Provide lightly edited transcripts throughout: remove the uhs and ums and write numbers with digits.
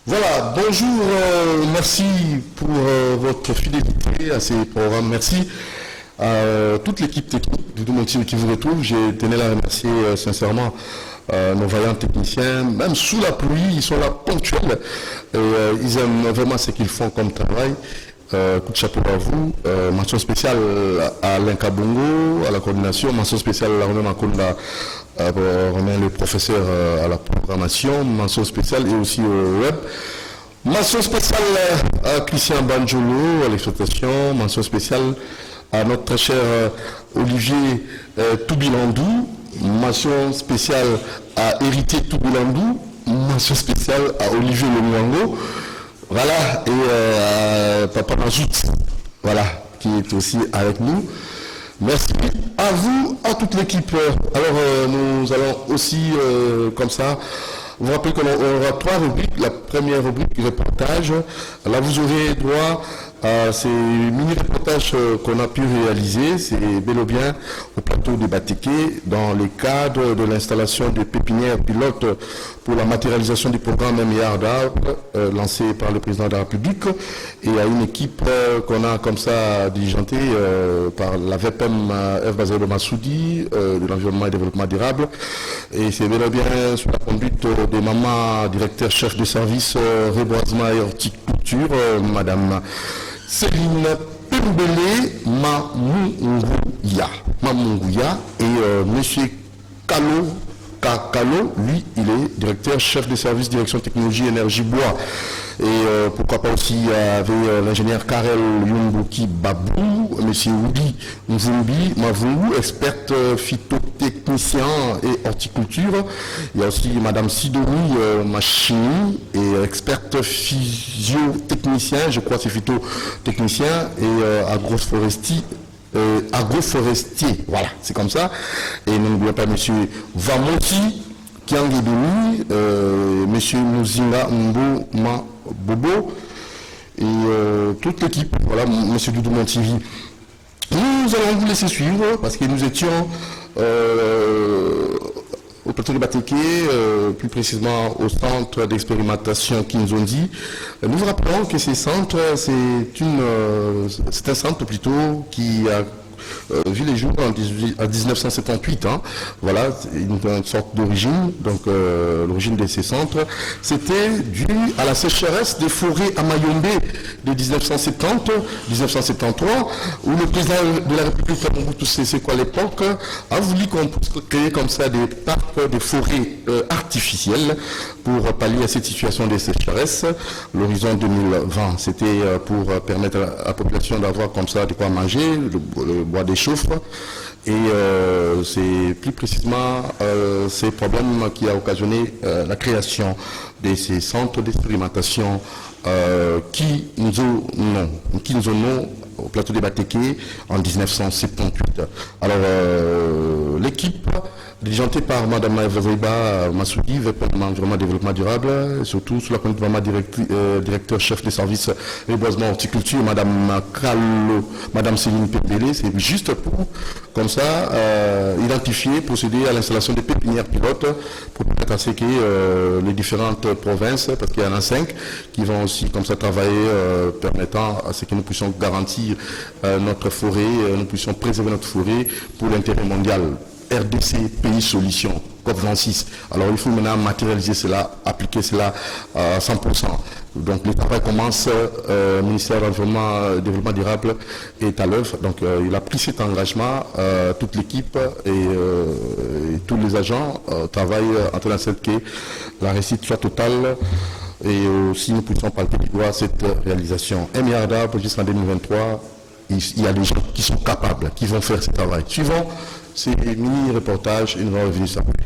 Voilà, bonjour, merci pour votre fidélité à ces programmes. Merci à toute l'équipe technique du Domontil qui vous retrouve. J'ai tenu à remercier sincèrement nos vaillants techniciens, même sous la pluie, ils sont là ponctuels et ils aiment vraiment ce qu'ils font comme travail. Coup de chapeau à vous. Mention spéciale à Alain Kabongo, à la coordination. Mention spéciale à Romain Makonda, Romain le professeur à la programmation. Mention spéciale et aussi au web. Mention spéciale à Christian Banjolo à l'exploitation. Mention spéciale à notre très cher Olivier Toubilandou. Mention spéciale à Héritier Toubilandou. Mention spéciale à Olivier Lemuango. Voilà, et Papa Majout, voilà, qui est aussi avec nous. Merci à vous, à toute l'équipe. Alors, nous allons aussi, comme ça, vous rappeler qu'on aura trois rubriques. La première rubrique, reportage. Là, vous aurez droit à ces mini-reportages qu'on a pu réaliser. C'est bel et bien au plateau de Batéké, dans le cadre de l'installation des pépinières pilotes pour la matérialisation du programme 1 milliard d'arbres lancé par le président de la République, et à une équipe qu'on a comme ça diligentée par la VPM F. Bazelo Massoudi de l'environnement et développement durable. Et c'est bel et bien sous la conduite des mamans directeur chef de service reboisement et horticulture, Madame Céline Pembele Mamunguya et Monsieur Kalo Kakalo, lui, il est directeur chef de service direction technologie énergie bois. Et pourquoi pas aussi avec l'ingénieur Karel Yumbuki Babou, monsieur Oudi Mvumbi Mavungu, experte phytotechnicien et horticulture. Il y a aussi madame Sidomi Machini, et experte physiotechnicien, je crois que c'est phytotechnicien et agroforestier, voilà, c'est comme ça. Et nous n'oublions pas monsieur Vamoti, Kiangedemi, monsieur Muzinga Mbo Bobo, et toute l'équipe, voilà, monsieur Doudou TV. Nous allons vous laisser suivre, parce que nous étions au plateau de Batéké, plus précisément au centre d'expérimentation Kinzondi. Nous vous rappelons que ces centres, c'est un centre plutôt qui a vu les jours en 1978. Hein. Voilà, une sorte d'origine. Donc l'origine de ces centres, c'était dû à la sécheresse des forêts à Mayombe de 1970-1973, où le président de la République, c'est quoi à l'époque, a voulu qu'on puisse créer comme ça des parcs de forêts artificielles pour pallier à cette situation de sécheresse. L'horizon 2020, c'était pour permettre à la population d'avoir comme ça de quoi manger, le bois des chauffe. Et c'est plus précisément ces problèmes qui a occasionné la création de ces centres d'expérimentation qui nous ont au plateau de Batéké en 1978. Alors l'équipe diligentée par Mme Eveba Massoudi, VPM Environnement Développement Durable, surtout sous la conduite de Mme directeur chef des services reboisement horticulture, Mme Céline Pembele, c'est juste pour, comme ça, identifier, procéder à l'installation des pépinières pilotes pour permettre à ce que les différentes provinces, parce qu'il y en a 5, qui vont aussi comme ça travailler, permettant à ce que nous puissions garantir notre forêt, nous puissions préserver notre forêt pour l'intérêt mondial. RDC, pays solution, COP26. Alors il faut maintenant matérialiser cela, appliquer cela à 100%. Donc le travail commence, le ministère de l'Environnement et du Développement durable est à l'œuvre. Donc il a pris cet engagement, toute l'équipe et tous les agents travaillent en tenant cette que la réussite soit totale. Et aussi nous puissions palper du doigt cette réalisation. 1 milliard d'arbres jusqu'en 2023, il y a des gens qui sont capables, qui vont faire ce travail. Suivant ces mini-reportages, ils vont revenir s'appeler.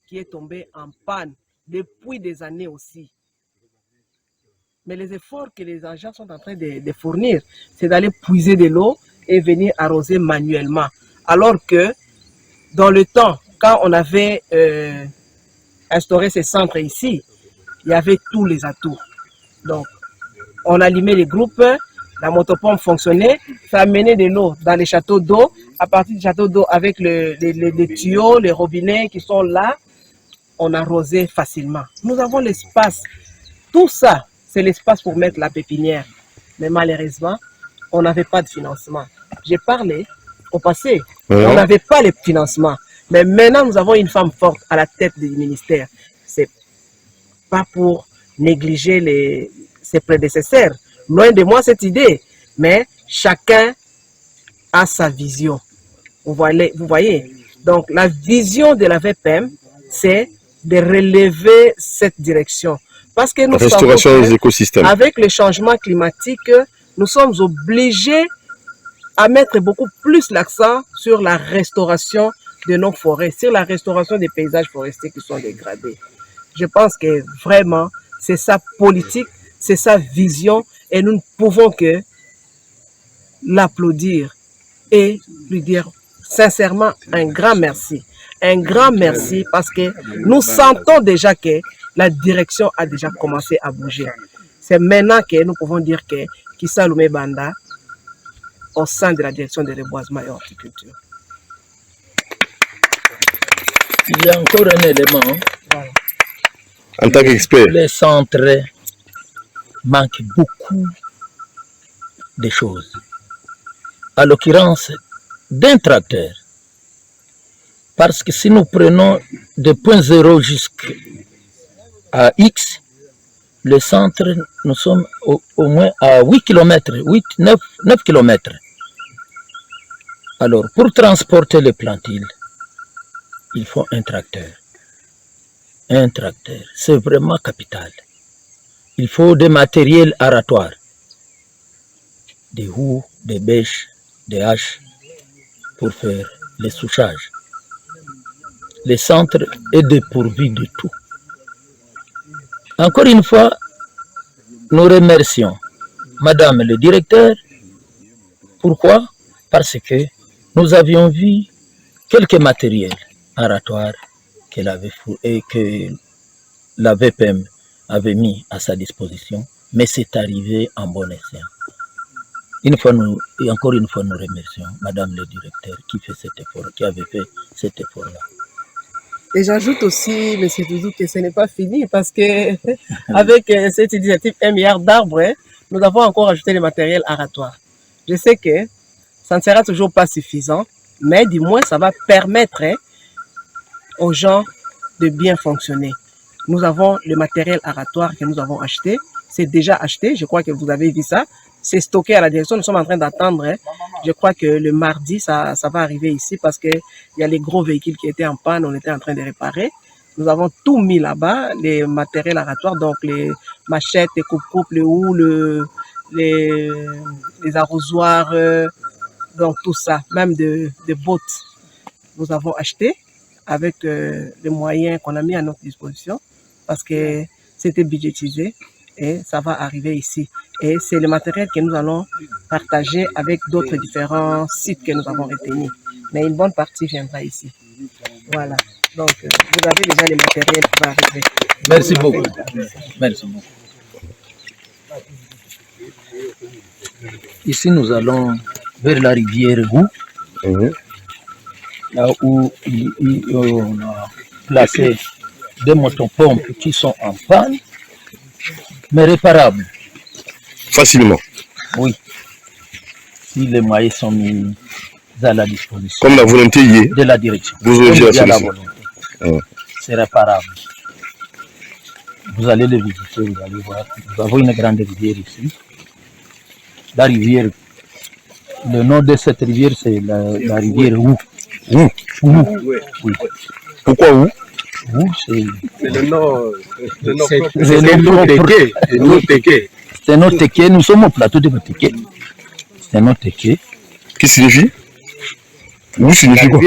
Qui est tombé en panne depuis des années aussi. Mais les efforts que les agents sont en train de fournir, c'est d'aller puiser de l'eau et venir arroser manuellement. Alors que dans le temps, quand on avait instauré ces centres ici, il y avait tous les atouts. Donc, on allumait les groupes, la motopompe fonctionnait, ça amenait de l'eau dans les châteaux d'eau. À partir du château d'eau, avec les tuyaux, les robinets qui sont là, on arrosait facilement. Nous avons l'espace. Tout ça, c'est l'espace pour mettre la pépinière. Mais malheureusement, on n'avait pas de financement. J'ai parlé au passé, on n'avait pas les financements. Mais maintenant, nous avons une femme forte à la tête du ministère. C'est pas pour négliger ses prédécesseurs. Loin de moi cette idée. Mais chacun a sa vision. Vous voyez. Donc, la vision de la VPM, c'est de relever cette direction. Parce que nous restauration des écosystèmes. Avec le changement climatique, nous sommes obligés à mettre beaucoup plus l'accent sur la restauration de nos forêts, sur la restauration des paysages forestiers qui sont dégradés. Je pense que vraiment, c'est sa politique, c'est sa vision, et nous ne pouvons que l'applaudir et lui dire sincèrement un grand merci. Un grand merci parce que nous sentons déjà que la direction a déjà commencé à bouger. C'est maintenant que nous pouvons dire que Kissa Loumé Banda au sein de la direction de reboisement et horticulture. Il y a encore un élément. Voilà. En tant qu'expert. Les centres manquent beaucoup de choses. À l'occurrence d'un tracteur. Parce que si nous prenons de point 0 jusqu'à X, le centre, nous sommes au moins à 8 km, 9 km. Alors, pour transporter les plantiles, il faut un tracteur. Un tracteur, c'est vraiment capital. Il faut des matériels aratoires, des houes, des bêches, des haches, pour faire les souchages. Le centre est dépourvu de tout. Encore une fois, nous remercions Madame le directeur. Pourquoi? Parce que nous avions vu quelques matériels aratoires que la VPM avait mis à sa disposition, mais c'est arrivé en bon escient. Encore une fois, nous remercions Madame le directeur qui avait fait cet effort-là. Et j'ajoute aussi, M. Doudou, que ce n'est pas fini parce que avec cette initiative 1 milliard d'arbres, nous avons encore ajouté le matériel aratoire. Je sais que ça ne sera toujours pas suffisant, mais du moins ça va permettre aux gens de bien fonctionner. Nous avons le matériel aratoire que nous avons acheté. C'est déjà acheté, je crois que vous avez vu ça. C'est stocké à la direction, nous sommes en train d'attendre. Je crois que le mardi, ça va arriver ici parce qu'il y a les gros véhicules qui étaient en panne, on était en train de réparer. Nous avons tout mis là-bas, les matériels aratoires, donc les machettes, les coupes-coupes, les houes, les arrosoirs, donc tout ça, même des bottes. Nous avons acheté avec les moyens qu'on a mis à notre disposition parce que c'était budgétisé. Et ça va arriver ici. Et c'est le matériel que nous allons partager avec d'autres différents sites que nous avons retenus. Mais une bonne partie viendra ici. Voilà. Donc, vous avez déjà les matériels qui vont arriver. Merci beaucoup. Merci beaucoup. Ici, nous allons vers la rivière Roux, là où on a placé des motopompes qui sont en panne, mais réparables. Facilement. Oui. Si les moyens sont mis à la disposition. Comme la volonté y est. De la direction. La volonté. C'est réparable. Vous allez le visiter, vous allez voir. Nous avons une grande rivière ici. La rivière, le nom de cette rivière, c'est la rivière Roux. Où? Oui. Pourquoi où? C'est le nom. C'est notre Téké. Nous sommes au plateau de Téké. C'est notre Téké. Qui signifie? Où signifie quoi?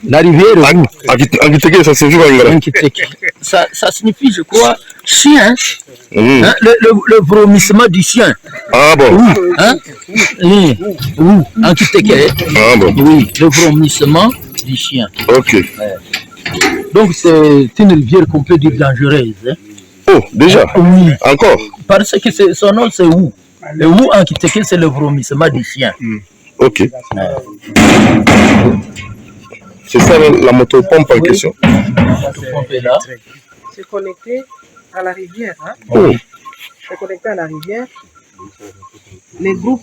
La rivière. Angitéké, ça signifie quoi? Ça signifie, je crois, Chien. Hein, le vomissement du chien. Ah bon. Hein? Oui. En Kiteke. Ah bon. Oui, le vomissement du chien. Ok. Donc c'est une rivière qu'on peut dire dangereuse. Hein? Oh, déjà. Oui. Encore. Parce que son nom c'est Wu. Le Wu en Kiteke c'est le vomissement du chien. Ok. C'est ça la motopompe en question. La motopompe est là. C'est connecté à la rivière. Hein? Oh. C'est connecté à la rivière. Les groupes,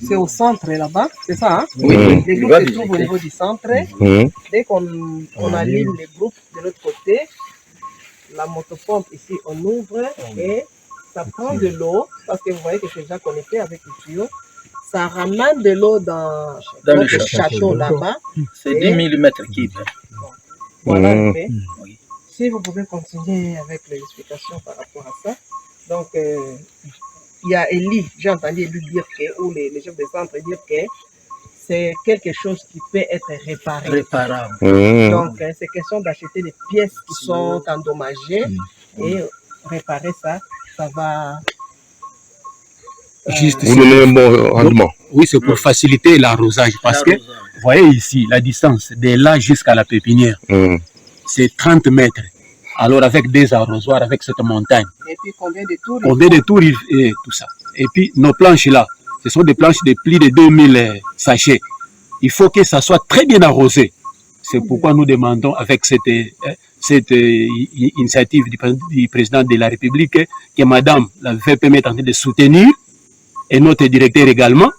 c'est au centre là-bas, c'est ça? Hein? Oui. Les groupes se trouvent au niveau du centre. Dès qu'on aligne les groupes de l'autre côté, la motopompe ici, on ouvre et ça prend de l'eau, parce que vous voyez que c'est déjà connecté avec le tuyau. Ça ramène de l'eau dans le château là-bas. C'est 10 mm cubes. Voilà le fait. Si vous pouvez continuer avec l'explication par rapport à ça. Donc, il y a Elie, j'ai entendu Elie dire que, ou les chefs de centre dire que c'est quelque chose qui peut être réparé. Réparable. Donc, c'est question d'acheter des pièces qui sont endommagées et réparer ça, ça va... Juste Vous donnez un bon rendement. Oui, c'est pour faciliter l'arrosage. Parce que, vous voyez ici, la distance de là jusqu'à la pépinière, c'est 30 mètres. Alors, avec des arrosoirs, avec cette montagne. Et puis, combien de tours? Combien de tours et tout ça. Et puis, nos planches là, ce sont des planches de plus de 2000 sachets. Il faut que ça soit très bien arrosé. C'est pourquoi nous demandons, avec cette initiative du président de la République, que madame la VPM est en train de soutenir, et notre directeur également,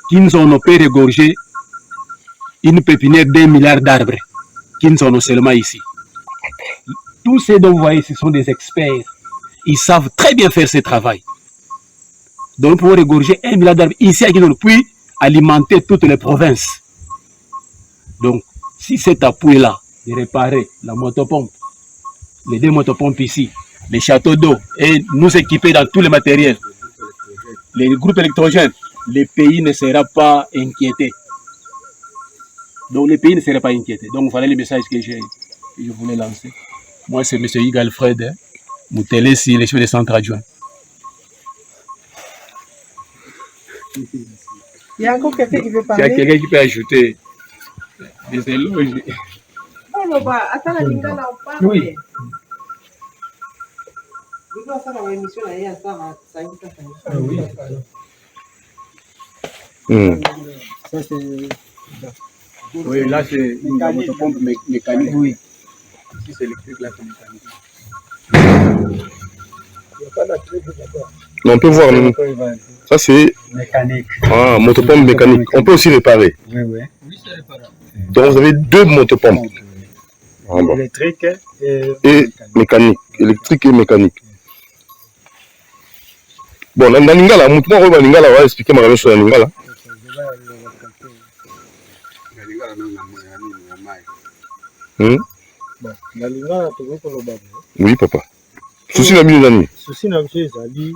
qui nous ont opéré regorger une pépinière d'1 milliard d'arbres, qui nous ont seulement ici. Tous ces dont vous voyez, ce sont des experts. Ils savent très bien faire ce travail. Donc, pour regorger 1 milliard d'arbres ici à Guinée, puis alimenter toutes les provinces. Donc, si cet appui-là de réparer la motopompe, les 2 motopompes ici, les châteaux d'eau, et nous équiper dans tous les matériels, les groupes électrogènes, le pays ne sera pas inquiété. Donc, le pays ne sera pas inquiété. Donc, voilà le message que je voulais lancer. Moi, c'est M. Hugues Alfred Moutélé, si les chefs de centre adjoints. Il y a encore quelqu'un qui veut Il y parler? a quelqu'un qui peut ajouter des éloges. Oui. Oui, là, c'est une motopompe mécanique. Oui. Ici, c'est électrique, là, c'est mécanique. On peut voir. Ça, c'est. Mécanique. Ah, motopompe mécanique. On peut aussi réparer. Oui, oui. Donc, vous avez 2 motopompes. Ah, bon. Électrique Et mécanique. Électrique et mécanique. Bon, dans Lingala, on va expliquer ma chose dans Lingala. Oui, papa. Souci na bino nani? Souci na biso ezali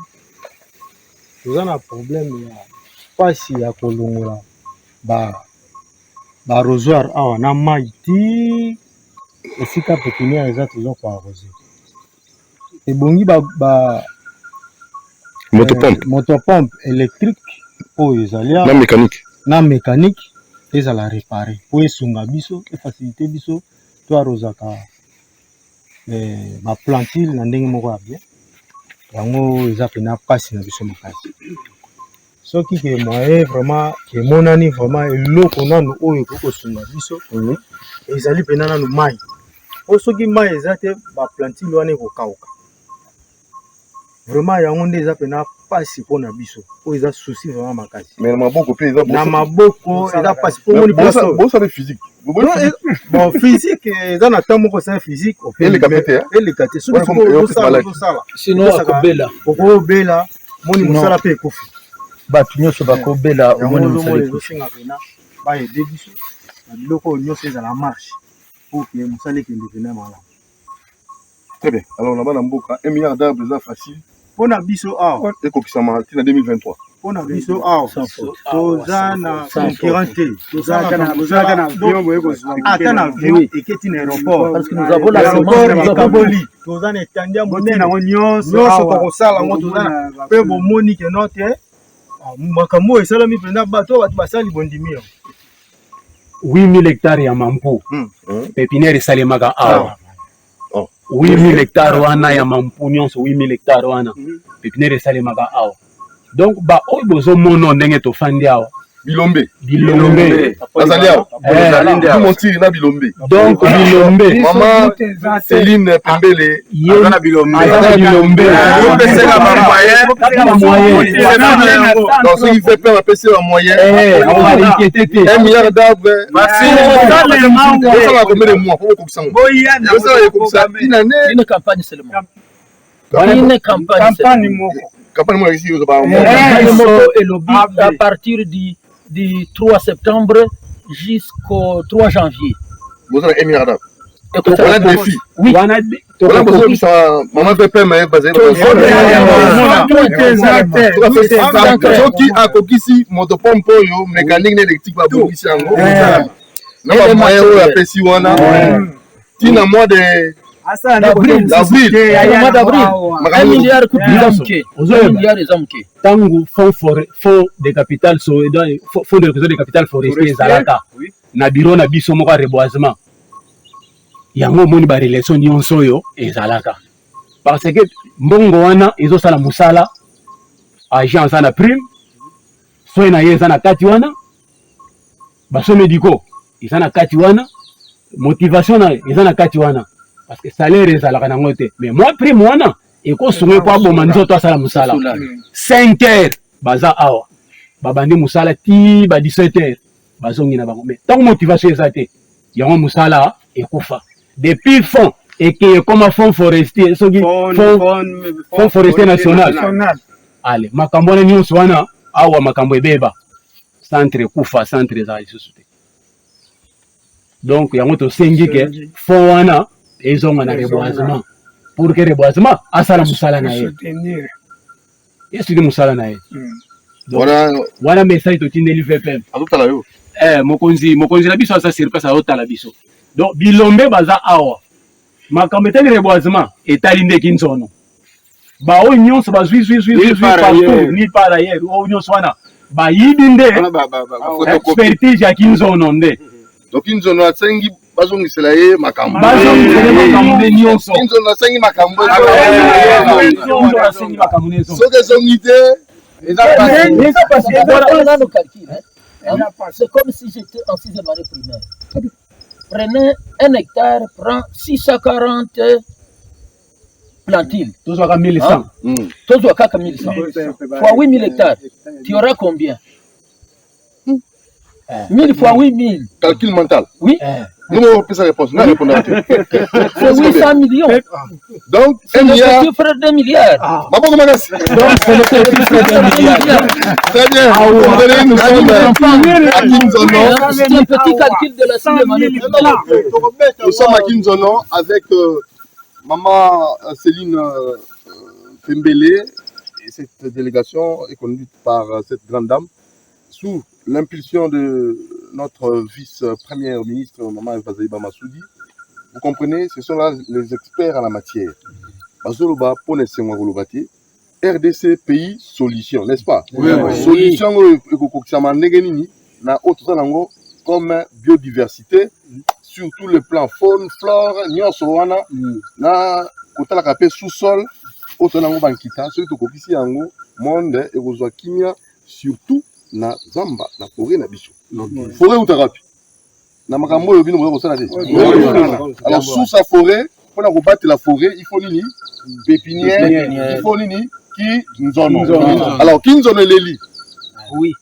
toza na problème ya pasi ya kolongola ba arrosoir awa na mai ti esika pépinière eza toza koarrose. Ebongi motopompe électrique oyo ezali awa na mécanique ezala réparé po esunga biso efacilité biso to arrosaka baplantile na ndenge moko ya bien yango eza pena pasi na biso makasi soki ke moyen vraiment emonani vraiment eloko nanu oyo ekoki kosunga biso ezali pena nanu mai po soki mai eza te baplantile wana ekokauka vraiment yango nde eza pena pasi mpona biso oyo eza souci vraiment makasi na maboko mpe eza na maboko eza pasi mpo moni bosala physique. Bon, physique, dans un temps où c'est physique, eleka te soki osala sinon akobela okobela moni mosala mpe ekofi bato nyonso bakobela omoni mosala ezofinga pena baede biso na biloko oyo nyonso ezala marche po ke mosala ekende pena malamu. Très bien. Alors, on a mboka 1 milliard d'arbres, c'est facile. Mpona biso awa ekokisama ntina 2023. On a biso awa toza na concurrente ata na avion eketi na aéroport Parce que nous avons la semence, nous avons boli toza na etandi ya monene nango nyonso tokosala yango toza na mpe bomoni ke note makambo oyo esalami mpenza bato bato basali bondimi 8000 hectares ya mampu pépinière esalemaka awa 8000 hectares wana ya mampu nyonso 8000 hectares wana pépinière esalemaka awa donc oyo bozomona ndenge tofandi awa Bilombe. Azali awa. Montiri na Bilombe. Donc Bilombe. Maman Céline Pembele. Azana Bilombe. C'est la moyenne. Donc ce qui fait peur à passer en moyenne. On va inquiéter. 1 milliard d'arbres. Merci. Ça va combien de mois pour ça? Ça une campagne seulement. Une campagne ici à partir du 3 septembre jusqu'au 3 janvier. Vous avez 1 milliard d'arbres. On a des défis. Oui. Maman fait peur, mais basé qui a coquille ici, motopompe, mécanique électrique, va bouger ici en gros. Non, pas moyen où la pessi wana. Tina mois de d'avril. 1 milliard tangu fonds de capital fonds de réseau de capital forestier ezalaka na biro na biso moko reboisement yango moni ba relation nyonso oyo ezalaka parce que mbongo wana ezosala musala agence na prime so na yeza na kati wana baso médicaux eza na kati wana motivation na eza na kati wana parce que salaire ezalaka nango te mais moi prime wana ekosunga kwa boma nzoto asala musala 5 heures baza awa babandi musala ti ba 17 heures bazongi na bango mais tant motivation eza te yango musala ekufa depuis fond et comme fond forestier soki fond forestier national allez makambo na nyonso wana awa makambo ebeba centre ekufa centre eza lisusu te donc yango tosengi ke fond wana ezonga na reboisement pour que reboisement asala musala na ye yesu di musala na ye wana message totindeli VPM azotala yo mokonzi na biso asa surpasse azotala biso donc Bilombe baza awa makambo etali reboisement etali nde Kinzono baoyo nyonso bazwi partout ni par ailleurs oyo nyonso wana bayibi nde expertise ya Kinzono nde donc Kinzono asengi bazongisela ye makambo nyonso Kinzono asengi makambo soki ezongi te c'est comme si j'étais en 6e année primaire. Prenez 1 hectare, prend 640 plantiles. Tous à 1100. Tous à 1100. Fois 8000 hectares. Tu auras combien? 1000 fois 8000. Calcul mental. Oui. Nous avons pris sa réponse. Nous répondons à tout. C'est 800 millions. Donc, c'est 1 milliard. C'est le 2 milliards. Donc, c'est le petit 2 milliards. Très bien. Nous sommes à Kinzono. C'est un petit calcul de la 6e année. Nous sommes à Kinzono avec maman Céline Pembele. Et cette délégation est conduite par cette grande dame sous l'impulsion de notre vice-première ministre, Maman Vazaïba Massoudi. Vous comprenez, ce sont là les experts en la matière. Bazoloba, Ponesengwa Golobati, RDC, pays, solution, n'est-ce pas? Oui. Solution, comme biodiversité, sur tout le plan faune, flore, nyonsowana, na kotala kapé sous-sol, otonango bankita, celui to kopisi yango, monde, et kimia, surtout, na zamba na forêt na biso forêt ou tarapi na makambo yo bino mo ko alors sous sa forêt pour na battre la forêt il faut nini pépinière il faut nini qui nzono alors qui nzono leli oui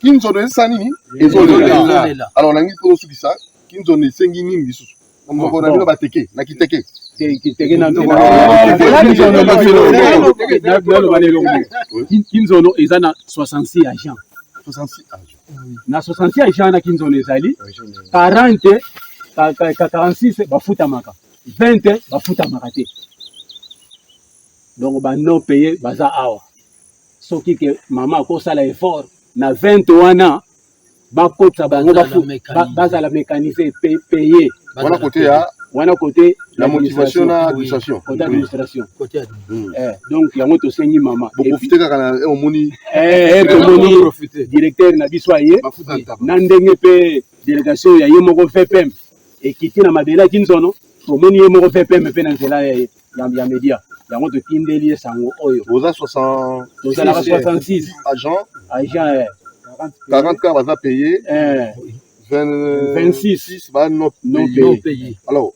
qui nzono ça nini et alors na ngi to su kisa qui nzono sengi nini biso on ko na bino bateke na kiteke na Kinzono ezana 66 agents. 66 agents. Na 66 agents na Kinzono ezali 40 46 bafuta maka 20 bafuta maka te donc ba non payé baza awa soki ke mama akosala effort na 21 ans bakota bango bazala mécanisé payé wana côté la motivation na administration côté administration donc yango tosengi mama profiter kaka na omoni directeur na biso aye na ndenge mpe délégation ya ye moko FPM ekiti na mabela kinzono tomoni ye moko FPM mpe na nzela ya média yango totindeli ye sango oyo oza 66 agent 40 cas baza payé 26 ba non payé. Alors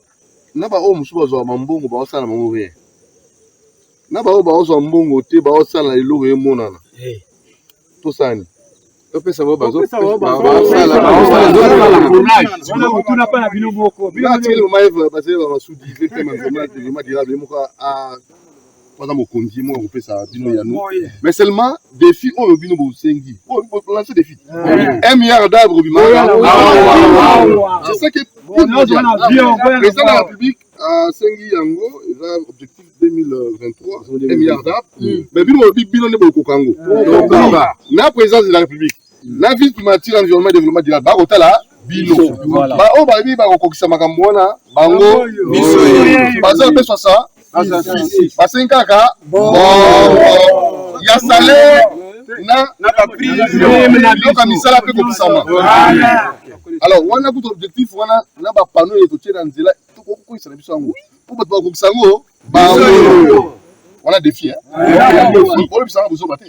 na ba o musu bazwa mambongo ba osala mango rien na ba o ba oswa mbongo te ba osala eloko emonana to sani to pesa ba bazo osala tuna pa na bino moko na tele maive ba se ba sudi vete vraiment dira be moko a pendant mon conduit moi on peut ça bino ya nous mais seulement défi o bino bo sengi o lancer défi 1 milliard d'arbres bima c'est ça que président de la République a sengi yango il a objectif 2023 1 milliard d'arbres mais bino ne bo kokango donc na présidence de la République na vice primature environnement développement durable ba kotala bino ba o ba bi ba kokisa makambo wana bango biso baza pe 60 parce kaka bon ya salé na prise loka misala pe kokisama alors wana kuto objectif wana na ba panneau et tout na nzela to ko isana biso ngo po ba kokisango bango wana défi on bisa bozo baté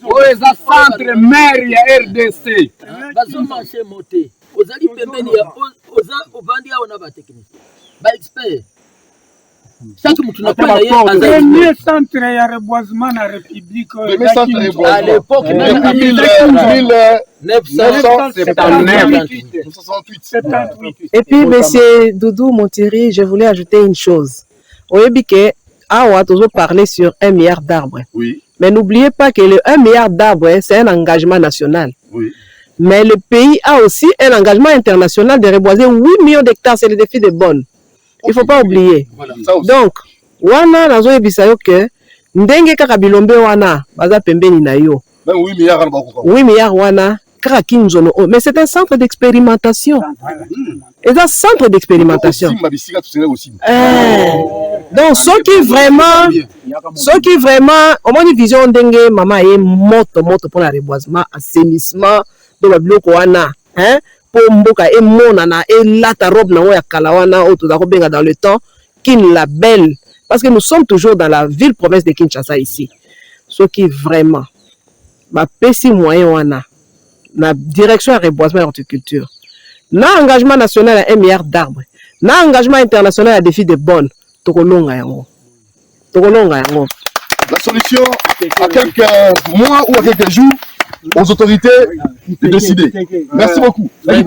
oza centre maire ya RDC bazo marché monter ozali pembeni ya oza ovandi awa na ba technicien ba expert chaque mutu na pala ye premier centre ya reboisement na République à l'époque même en 1978. Et puis monsieur Doudou Montiri, je voulais ajouter une chose. Oyebike awa toujours parler sur 1 milliard d'arbres. Oui. Mais n'oubliez pas que le 1 milliard d'arbres c'est un engagement national. Oui. Mais le pays a aussi un engagement international de reboiser 8 millions d'hectares, c'est le défi de Bonn. Il ne faut pas oublier. Voilà, donc, wana nazo yebisa yo que ndenge kaka bilombe wana baza pembeni na yo. 8 milliards 8 milliards wana kaka kinzono. Mais c'est un centre d'expérimentation. C'est un centre d'expérimentation. Donc, ceux qui vraiment, au moins une vision ndenge maman est moto pour la reboisement, assainissement de la bloc wana, hein? Mboka e monana e lata robe na ya kalawana auto da benga dans le temps kin la belle parce que nous sommes toujours dans la ville province de Kinshasa ici. Ce qui vraiment ma pesi moyen wana na direction à reboisement et horticulture na engagement national à 1 milliard d'arbres na engagement international à défi de Bonn tokolonga yango la solution à quelques mois ou à quelques jours aux autorités de décider. Merci beaucoup. La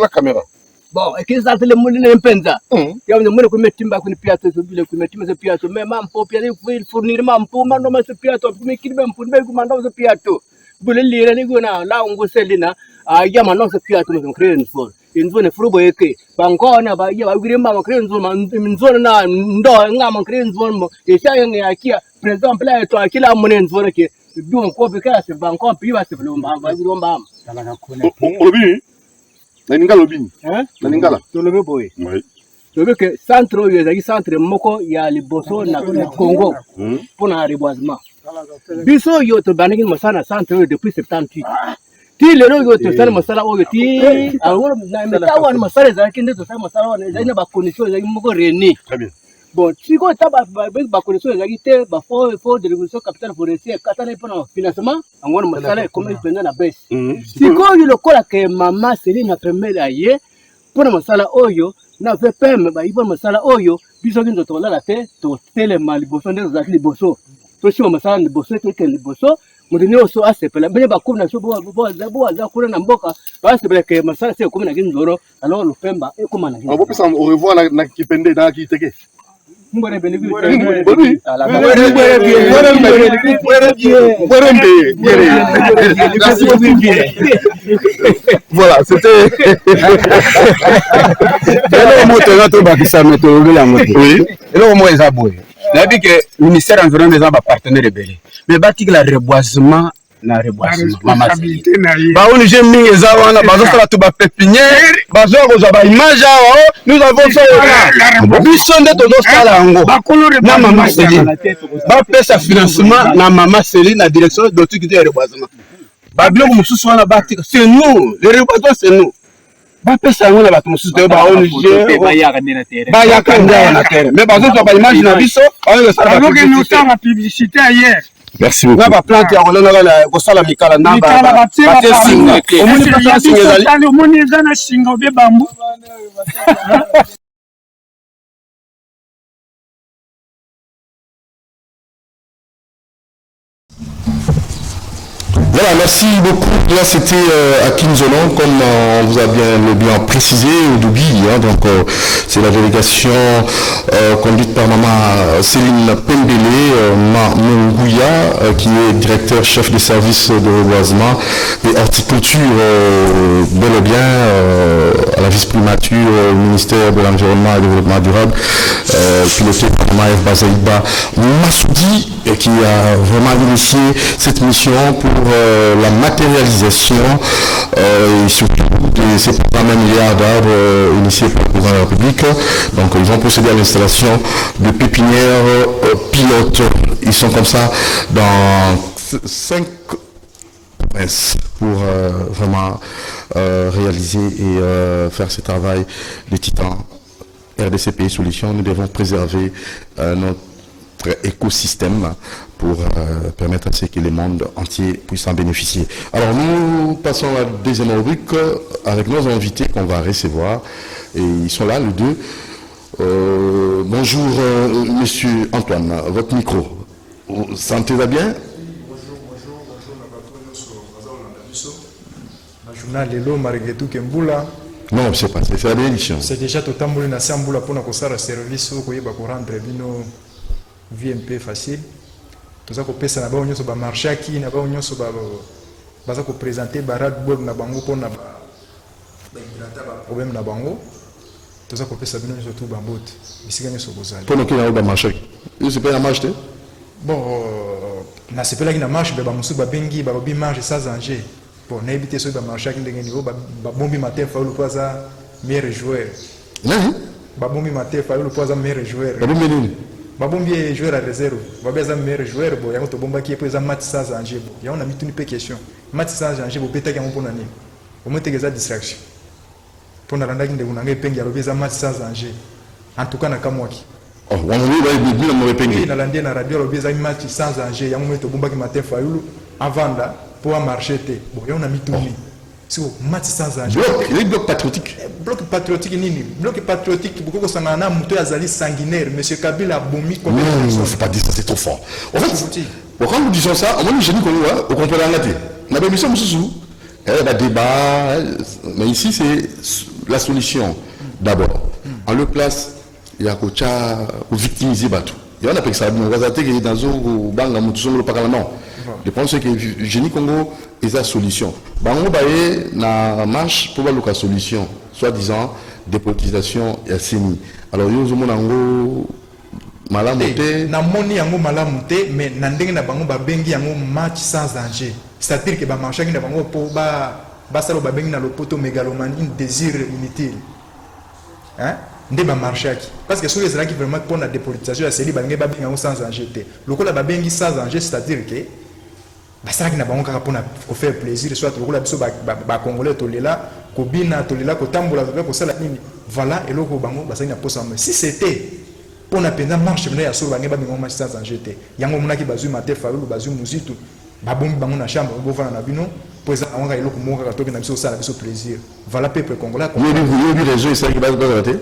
caméra. Bon, et qui s'attelle le moulin en penza. Il y a un monde qui met timba qui piato, qui met timba piato, mais mam pour fournir mam pour mandoma ce piato, mais qui même pour me commander ce piato. Vous le lire les gona, là on vous selina, à Yamano ce piato, on crée une zone. Une zone frouboyeke, Bangona, ba Yama, crée une zone, na, ngam crée une zone, et ça y est, par exemple, là, toi, qui l'a monnaie une zone qui est un peu casse, Bangkok, puis va se Naninga lobini. Naninga la. Tolobe boy. Oui. Tolobe que centre yo centre moko ya liboso na Congo pour na reboisement. Biso yo to baniki masana centre depuis 78. Ti lero yo to sana masala oyo ti awon na metawa masala za kinde to sana masala wana za ina ba condition za moko reni. Très bien. Bon, si ko ta ba condition za kite ba fo de révolution capital forestier katana pour financement angona masala comme pendant na baisse. Si ko yo lokola ke mama seli na pemela ye pour masala oyo na VPM ba ibo masala oyo biso kindo to la te to tele mal boso ndo za liboso. To si masala liboso ke liboso mudini oso asepela bene ba kuna so bo za kuna na mboka ba asepela ke masala se komina kinzoro alors le pemba e komana. On va passer au revoir na kipende na kiteke. Mbore bene bi. Voilà, c'était. C'est-à-dire que le ministère de l'Environnement est un partenaire rebelle. Mais bâtir le reboisement, la reboisement. ONG Mingeza, pépinière, image, nous avons ça. Na Mama Céline. Sa financement, na Mama Céline, la direction de l'autorité de reboisement. C'est nous, le reboisement, c'est nous. Bapesa ngona bato mususu te ba ONG ba yakanda na terre mais bazo to ba image na biso on ça alors que nous sommes en publicité ailleurs. Merci beaucoup. Na ba plante ya kolona la ko sala mikala na ba singa o moni zana singa be bambu. Voilà, merci beaucoup. Là, c'était à Kinzolan, comme on vous a bien précisé, au Doubi. Donc, c'est la délégation conduite par Maman Céline Pembele, Mungouya, qui est directeur chef des services de reboisement et horticulture, bel et bien, à la vice-primature au ministère de l'Environnement et du Développement durable, piloté par Maëv Bazaïba Massoudi, qui a vraiment initié cette mission pour la matérialisation et surtout de ces programmes milliards d'arbres initiés par le président de la République. Donc ils vont procéder à l'installation de pépinières pilotes. Ils sont comme ça dans 5 provinces pour vraiment réaliser et faire ce travail de titan. RDCP Solutions, nous devons préserver notre écosystème pour permettre à ce que le monde entier puisse en bénéficier. Alors nous passons à la deuxième rubrique avec nos invités qu'on va recevoir et ils sont là les deux. Bonjour monsieur Antoine, votre micro. Vous sentez-vous bien? Bonjour, journal Lelo Marguerite Kembula. Non, c'est pas, c'est la bénédiction. C'est déjà totalement une assemblée pour nous service pour rendre vino vie un peu facile. Tout ça qu'on peut ça na sur marché qui na ba sur baza ko présenter barad board na bango pour na problème na bango. Tout ça qu'on peut ça bino surtout bambot. Ici gagner sur bozali. Pour nous qui na ba marché. C'est pas la marche te? Bon, na c'est pas là qui na marche ba musu ba bengi ba bi marche sans danger. Bon, na éviter sur ba marché qui ndenge niveau ba bombi matin fa le poisa meilleur joueur. Ba bombi matin fa le poisa meilleur joueur. Ba bombi nini? Babombi est joueur à réserve. Babé est meilleur joueur. Bon, il y a un bomba qui est présent match sans danger. Il y a on a mis une question. Match sans danger. Bon, peut-être qu'il y a un bon année. Au moins, il y a des distractions. Pour nous rendre compte de vous n'avez pas un match sans danger. En tout cas, na kamwaki. Oh, on va dire le pengi. Oui, na landé na radio le un match sans danger. Il y a un moment bomba qui matin fayoulou avant là pour marcher. Bon, il y a on a mis tout mis. C'est un match sans danger. Bloc patriotique. Bloc patriotique nini? Bloc patriotique beaucoup de sangana muto azali sanguinaire. Monsieur Kabila bomi comme. Non, il ne faut pas dire ça, c'est trop fort. En fait, quand nous disons ça, on dit qu'on comprend la nature. On a bien mis ça, il y a un débat, mais ici c'est la solution. D'abord, en le place, il y a qu'au victimiser Batou. Il y a un appel ça, on va dire que dans un bang, on parle non. Je pense que le génie Congo est la solution. Bango baye na marche pour la solution, soi-disant dépolitisation et assini. Alors yo zo monango malamuté na moni yango malamuté mais na ndenge na bango ba bengi yango match sans danger. C'est-à-dire que ba marché na bango po ba salo ba bengi na lopoto mégalomanie un désir inutile. Hein? Nde ba marché parce que sur les là qui vraiment pour la dépolitisation assini ba bengi ba bengi yango sans danger té. Lokola ba bengi sans danger c'est-à-dire que ça qui n'a pas encore pour faire plaisir soit le biso ba congolais tolela ko bina tolela ko tambola ko sala nini voilà et loko bango ba ça n'a pas ça si c'était pour na penda marche mena ya so ba ngeba bingo match sans danger té yango mona ki bazui maté falulu bazui muzitu ba bombi bango na chambre bo fana na bino pour ça on ga eloko moka ka toki na biso sala biso plaisir voilà peuple congolais ko yo réseau ça qui va rater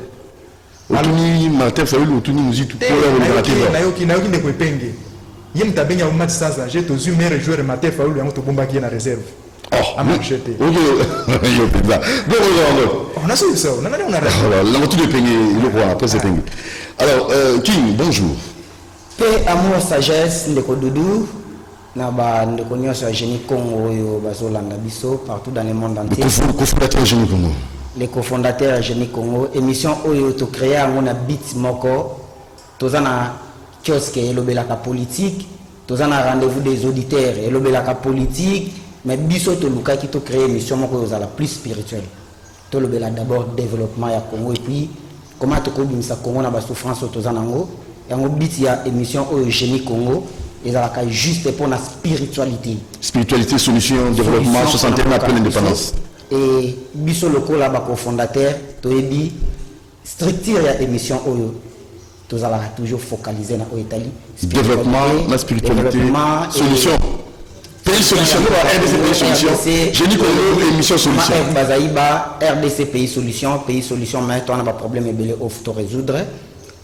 otuni maté falulu otuni muzitu pour la rater na yo ki ne ko penge il y a un match sans danger, tu as meilleur joueur matin, il y a un bomba qui est en réserve. Oh, à marcher. Ok, On a su ça, on a alors, l'entour de Pengé, le roi, après c'est Pengé. Alors, King, bonjour. Paix, amour, sagesse, ndeko Doudou, naba ndeko nyonso Génie Congo oyo bazolanda biso partout dans le monde entier. Le cofondateur Génie Congo. Les cofondateurs Génie Congo, émission oyo to créé on a bit moko, tozana kiosque elobelaka politique, tozana rendez-vous des auditeurs elobelaka politique, mais biso to luka ki to créé émission moko la plus spirituelle. To lobela d'abord développement ya Congo et puis comment to ko bimisa Congo na ba souffrance tozana ngo. Yango bit ya émission oyo Génie Congo ezalaka juste pour la spiritualité. Spiritualité, solution, développement, 61 après l'indépendance. Et biso loko la ba cofondateur toyebi structure ya émission oyo tozalaka toujours focalisé na Italie. Développement, la spiritualité, solution. Pays solution, RDC pays solution. Génie Congo, émission solution. Bazaïba, RDC pays solution, mais on a un problème et off to résoudre.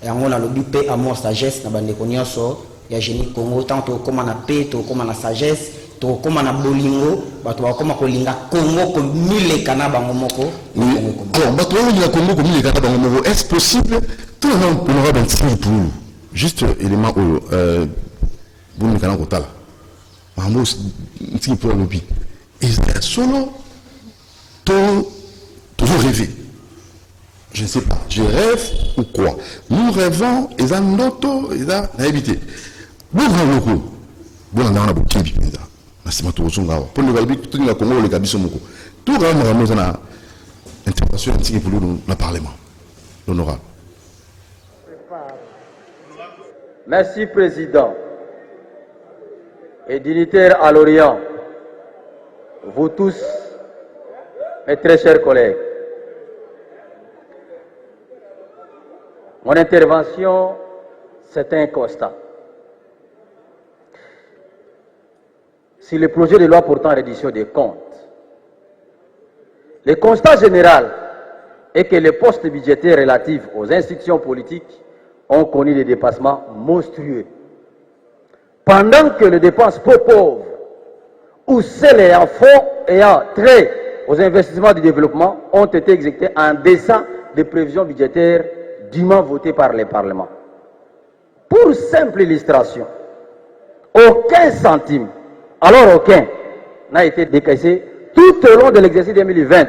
Et on a le but paix, amour, sagesse, na bande konyoso, ya Génie Congo, tant comme on a paix, comme on a sagesse, comme on a bolingo, bato comme on linga Congo comme mille kanaba ngomoko. Alors, bato linga Congo comme mille kanaba ngomoko, est-ce possible? Tout le monde on aura un petit pour juste élément où vous me kanako tala. Mambo un petit pour le but. Et solo toujours rêver. Je ne sais pas, je rêve ou quoi. Nous rêvons, et ça nous a évité. Nous rêvons, nous avons beaucoup de choses. C'est ma tour. Pour nous, tout le Congo, le Gabi Somoko. Tout le monde, nous avons une intervention pour le Parlement, l'honorable. Merci, Président. Et dignitaires à l'Orient, vous tous, mes très chers collègues. Mon intervention, c'est un constat. Si le projet de loi portant reddition des comptes, le constat général est que les postes budgétaires relatifs aux institutions politiques ont connu des dépassements monstrueux. Pendant que les dépenses peu pauvres ou celles ayant trait aux investissements du développement ont été exécutées en deçà des prévisions budgétaires dûment votées par les parlements. Pour simple illustration, aucun centime, alors aucun, n'a été décaissé tout au long de l'exercice 2020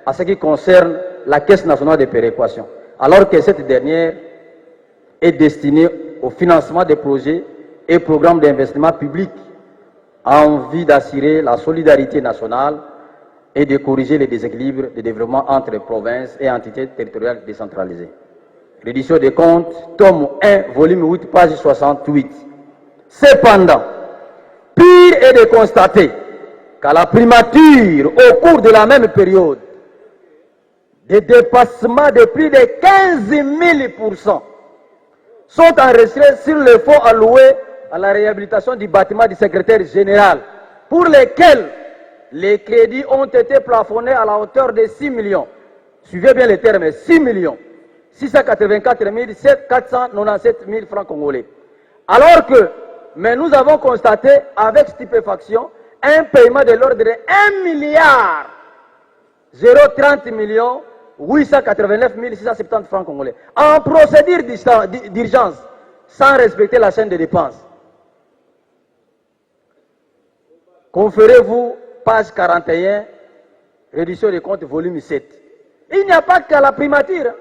à ce qui concerne la Caisse nationale de péréquation, alors que cette dernière est destinée au financement des projets et programmes d'investissement public en vue d'assurer la solidarité nationale et de corriger les déséquilibres de développement entre provinces et entités territoriales décentralisées. Reddition des comptes, tome 1, volume 8, page 68. Cependant, pire est de constater qu'à la primature, au cours de la même période, des dépassements de plus de 15 000% sont enregistrés sur le fonds alloué à la réhabilitation du bâtiment du secrétaire général, pour lesquels les crédits ont été plafonnés à la hauteur de 6 millions. Suivez bien les termes, 6 millions 684 497 000 francs congolais. Alors que, mais nous avons constaté avec stupéfaction un paiement de l'ordre de 1 milliard 030 millions 889 670 francs congolais en procédure d'urgence sans respecter la chaîne de dépenses. Conférez-vous, page 41, reddition des comptes, volume 7. Il n'y a pas qu'à la primature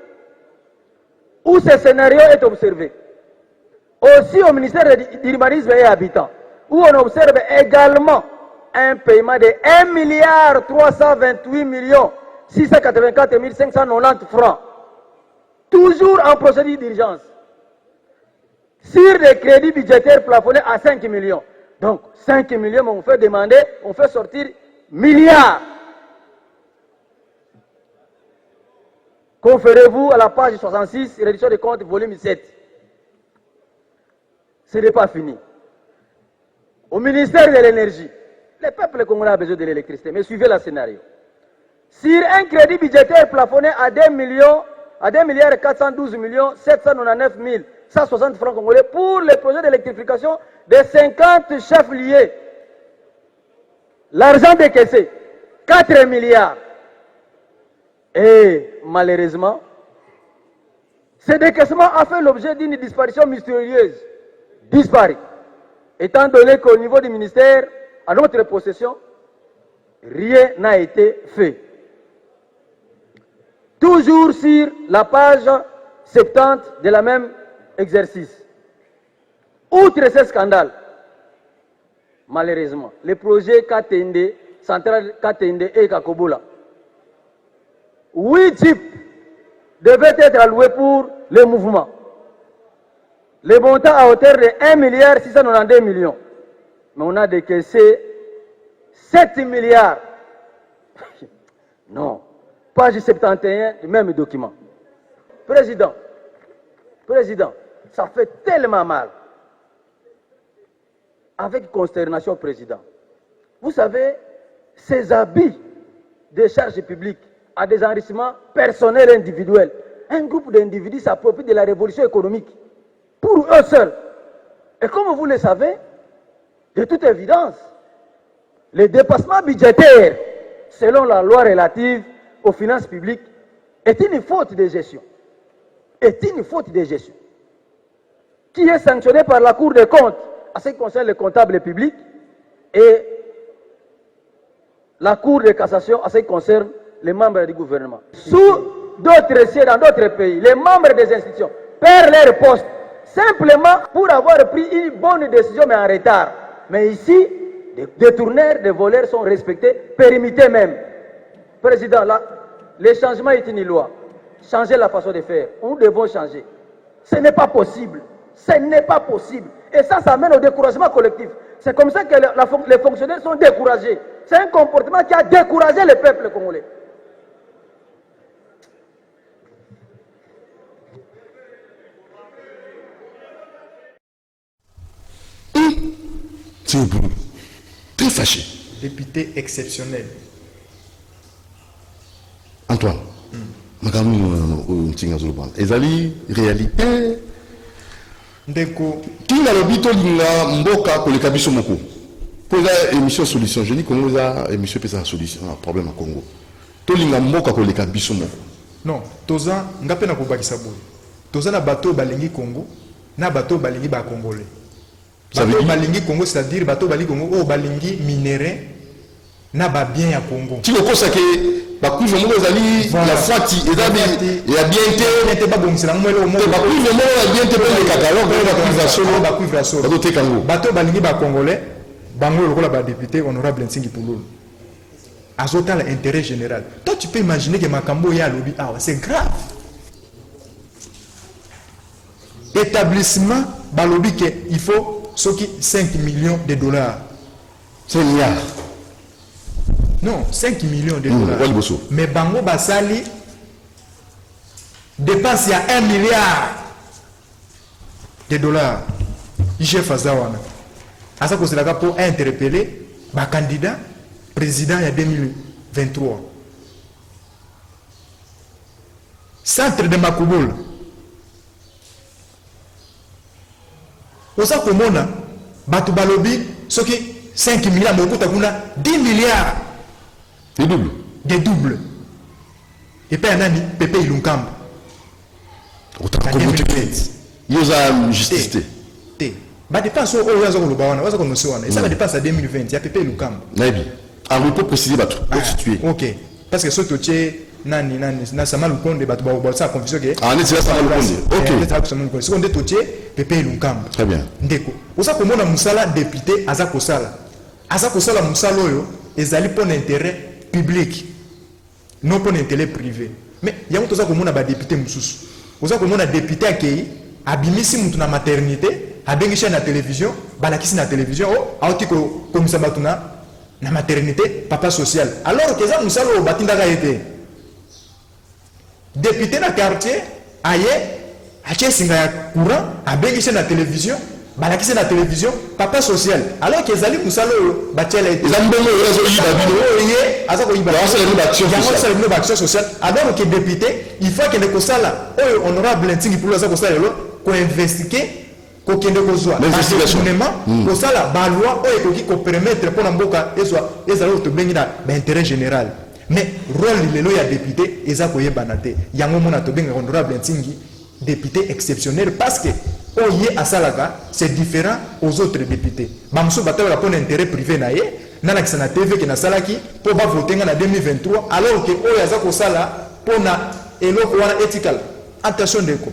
où ce scénario est observé. Aussi au ministère de l'Urbanisme et Habitat, où on observe également un paiement de 1 milliard 328 millions 684 590 francs, toujours en procédure d'urgence, sur des crédits budgétaires plafonnés à 5 millions. Donc 5 millions, on fait demander, on fait sortir milliards. Conférez-vous à la page 66, reddition des comptes, volume 7. Ce n'est pas fini. Au ministère de l'énergie, le peuple congolais a besoin de l'électricité, mais suivez le scénario. Sur un crédit budgétaire plafonné à 2 milliards 412 millions 799 160 francs congolais pour les projets d'électrification de 50 chefs liés. L'argent décaissé, 4 milliards. Et malheureusement, ce décaissement a fait l'objet d'une disparition mystérieuse. Disparu. Étant donné qu'au niveau du ministère, à notre possession, rien n'a été fait. Toujours sur la page 70 de la même exercice. Outre ce scandale, malheureusement, le projet Katende, centrale Katende et Kakobola, 8 jeeps devaient être alloués pour le mouvement. Le montant à hauteur de 1 692 millions. Mais on a décaissé 7 milliards. Non. Page 71 du même document. Président, ça fait tellement mal. Avec consternation, Président. Vous savez, ces habits de charges publiques à des enrichissements personnels et individuels, un groupe d'individus s'approprie de la révolution économique pour eux seuls. Et comme vous le savez, de toute évidence, le dépassement budgétaire, selon la loi relative aux finances publiques, est une faute de gestion. Qui est sanctionnée par la Cour des comptes en ce qui concerne les comptables publics et la Cour de cassation en ce qui concerne les membres du gouvernement. Sous d'autres sièges dans d'autres pays, les membres des institutions perdent leur poste simplement pour avoir pris une bonne décision mais en retard. Mais ici, des détourneurs, des voleurs sont respectés, périmités même. Président, là, le changement est une loi. Changer la façon de faire. Nous devons changer. Ce n'est pas possible. Et ça mène au découragement collectif. C'est comme ça que les fonctionnaires sont découragés. C'est un comportement qui a découragé le peuple congolais. C'est bon. Très fâché. Député exceptionnel. Antoine. Ezali réalité. Ndeko. Qui n'a le bito linga mboka koleka biso moko. Pour la émission solution, je dis Congo za émission pesa solution problème à Congo. To linga mboka koleka biso moko. Non, toza ngape na kobakisa boy. Toza na bateau balingi Congo, na bateau balingi ba congolais. Bateau balingi Congo, c'est-à-dire bateau balingi Congo, balingi minéraux na ba bien ya Congo. Ti kokosa ke ba kuive mo ezali la fati ezabi ya bien te ba bongisela mwele o mo ba kuive mo ya bien te pe katalogue ba kuive solo bateau te kango. Bateau balingi ba congolais, bango lokola ba député honorable Nsingi Pululu. Azota l'intérêt général. Toi tu peux imaginer que Makambo ya lobby c'est grave. Établissement balobi que il faut ce qui 5 millions de dollars. 5 milliards. Non, 5 millions de dollars. Mais Bango Basali dépense il y a 1 milliard de dollars. IGF Azawana. À ça, c'est pour interpeller le candidat président en 2023. Centre de Makouboul. Pour ça, comme on a, Batu Balobi, ce qui 5 milliards, mais on a 10 milliards. Des doubles. Et puis, il y a Pépé Ilunkam. Autant que vous faites. Il y a justice. Bah, dépense au ça va dépenser à 2020. Il y a Pépé Ilunkam. Nabi. En repos précisé, Batu. Ok. Parce que ce que nani na sama lukonde batu ba ça confusion que ah n'est ça lukonde ok seconde totier Pépé Ilunkam. Très bien. Ndeko oza komona musala député aza kosala musala oyo ezali pour l'intérêt public, non pour l'intérêt privé. Mais il y a un monde ba député mususu. Oza komona député akei abimisi mutu na maternité, abengisha na télévision, balakisi na télévision oh auti ko komisa batuna na maternité papa social. Alors que ça musala o batindaka été. Député na quartier aye ache singa ya courant abengisha na télévision. Balakisi na télévision papa social alors que ezali musala oyo batiela ete ezali bongo rezo yiba bino oye azako yiba action sociale alors que député il faut que ne kosala oyo honorable Ntingi Pululu azako sala lo ko investiguer ko kende ko zwa investissement ko sala ba loi oyo ko permettre pour mboka ezwa ezali to bengi na intérêt général mais rôle lelo ya député eza koyebana te yango mona tobenga honorable Ntingi député exceptionnel parce que oye asalaka c'est différent aux autres députés bamso batala pour intérêt privé na ye nana kisana TV ki na salaki pour ba voter en 2023 alors que oye aza ko sala pona eloko wana ethical attention deko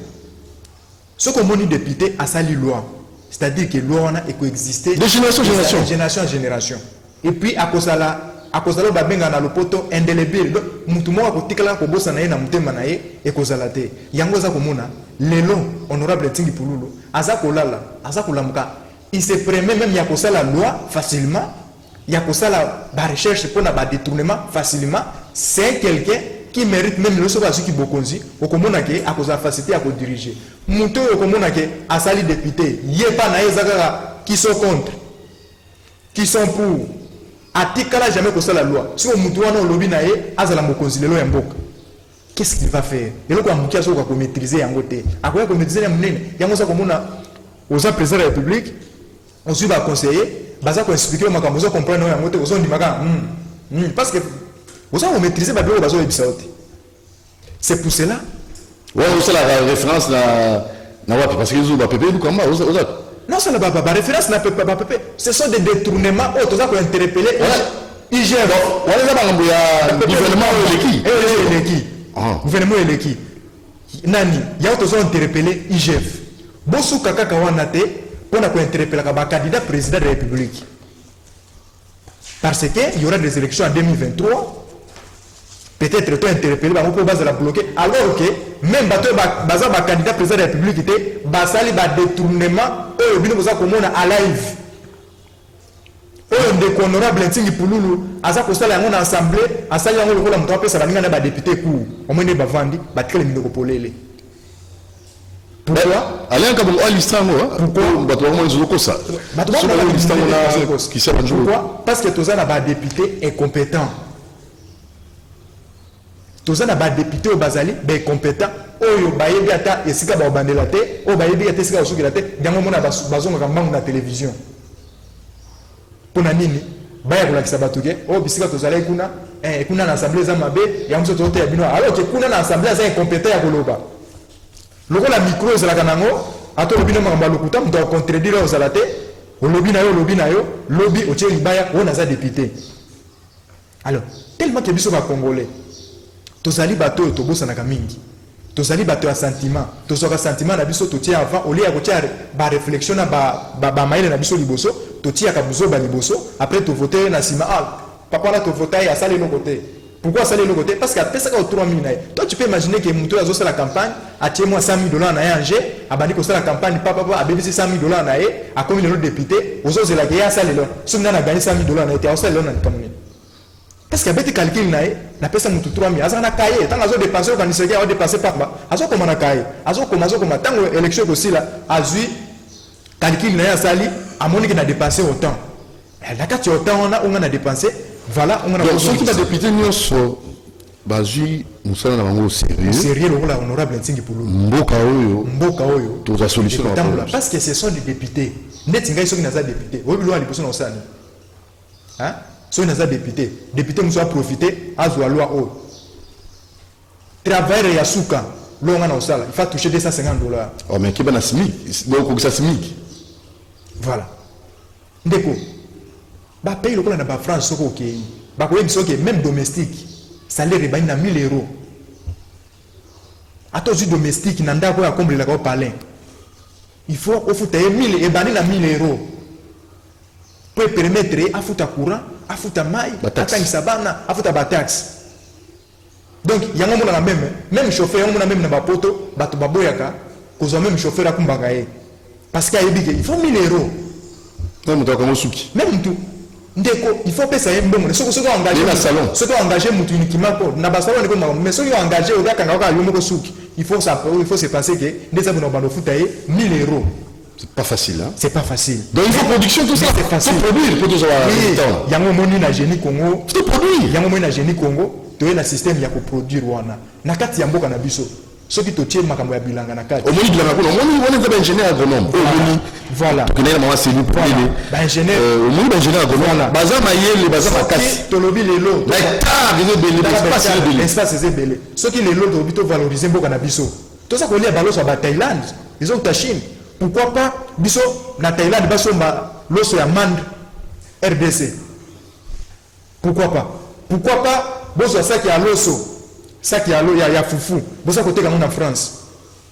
ce qu'on moni député asali loi c'est-à-dire que loi wana ekoexister de génération en génération et puis akosala babenga na lopoto indélébile mutu moko akotikala kobosa na ye na mutema na ye ekozala te yango za komona lelo honorable Ntingi Pululu aza kolala aza kolamuka il se permet même ya kosala loi facilement ya kosala ba recherche pour na ba détournement facilement c'est quelqu'un qui mérite même le soba qui bokonzi okomona ke akoza facilité à ko diriger mutu okomona ke asali député yepa na ye zakara qui sont contre qui sont pour atikala jamais que ça la loi si on mutouana au lobby nae azala mokonzi lelo ya mboka qu'est-ce qu'il va faire lelo kwa mukia so ko maîtriser yango te akoya ko maîtriser munene yango sa komona aux président de la République on suit ba conseiller baza ko expliquer makambo zo comprendre yango te ozo ndimaka parce que ozo ko maîtriser ba belo bazo ebisa ote c'est pour cela ouais c'est la référence na wapi parce que ils ont ba pépé comme ozo non, ça n'a pas référence, ce sont des détournements autres qui ont interpellé IGF. Gouvernement Eleki. Nani, il y a autres interpellé IGF. Bossou Kaka Kawanate, on a interpellé le candidat président de la République. Parce qu'il y aura des élections en 2023. Peut-être toi interpellé, on va la bloquer. Alors que même le candidat président de la République était basali ba détournement au bino boza komona à live. De honorable Ntingi Pululu aza ko sala yango na assemblée, asali yango lokola muto apesa baninga na ba député ku. Omene bavandi batikele minoko polele. Pourquoi? Alain Kabongo alistango pourquoi bato mo nzoko ça. Pourquoi? Parce que toza na ba député incompétent. Toza na ba député au bazali be compétent oyo bayebi ata esika ba bandela te o bayebi ata esika osukila te yango mona bazonga kambangu na télévision pona nini baya kolakisa bato ke o bisika tozala kuna kuna na assemblée za mabe yango so tote ya bino alors que kuna na assemblée za incompétent ya koloba lokola micro ezalaka nango ato lobino makambo lokuta muto contredire ozala te olobi na yo lobi otie libaya o na za député alors tellement que biso ba congolais tozali bato tobosanaka mingi tozali bato ya sentiment tozoka sentiment na biso totia avant olia kotia ba réflexion na ba maile na biso liboso totia ka buzo ba liboso après to voter na sima papa là to voter à saler le côté pourquoi saler le côté parce que après ça ka 3000 naï toi tu peux imaginer que muto azo sala campagne a tie moi $100,000 na Angers abandi ko sala campagne papa a bénéficié $100,000 na ye a comme le député ozo zela ke ya saler le somme na gagné $100,000 na été au saler na kamuni parce que bête calcul nae na pesa mutu 3000 azana kaye tant azo dépenser au kaniseki a dépenser par ba azo comme na kaye azo comme tango élection aussi là azui calcul nae asali amoni que na dépenser autant la carte autant on a dépensé voilà on a ceux qui va député nyonso bazui musala na bango sérieux lokola honorable Ntingi Pululu mboka oyo toza solution parce que ce sont des députés net ngai soki naza député obi lo aliposo na osani hein so naza député nous a profité à la loi o travailler ya suka lo ngana osala il faut toucher $250. Oh mais qui bana SMIC donc ça SMIC voilà ndeko ba paye lokola na ba France soko OK ba ko yebiso ke même domestique salaire ba na €1,000 atozi domestique na ndako ya komble la ko palin il faut ofuta 1000 et bani na €1,000 pour permettre à foutre courant à foutre maille atangisa bana à foutre ba taxe donc yango mona même chauffeur yango mona même na ba poto bato baboyaka kozo même chauffeur akumbanga ye parce que il faut €1,000 même to comme suki même tout ndeko il faut pesa mbongo soko engagé na salon soko engagé mutu uniquement pour na ba salon ndeko mais soko engagé au kanga ka yomo ko suki il faut se passer que ndeza bona bano futa ye €1,000. c'est pas facile hein c'est pas facile donc il faut production tout ça c'est facile faut produire pour tout ça yango moni na génie Congo faut produire yango moni na génie Congo to na système ya ko produire wana na kati ya mboka na biso Ce qui te tient makambo ya bilanga na kati. Au moins bilanga kuna, on est ingénieur agronome. Voilà. Tu connais maman c'est lui pour lui. Ingénieur. Au moins ingénieur agronome. Baza mayele, baza makasi. Tolobi lelo. Na hectare de belé, espace c'est belé. Ce qui lelo to bito valoriser mboka na biso. Tout ça qu'on lit à balos à Thaïlande, ils ont ta Chine. Pourquoi pas biso na Thaïlande baso ma loso ya mand RDC. Pourquoi pas? Pourquoi pas boso ça qui a loso. Ça qui a l'eau, il y a foufou. Vous savez côté en France.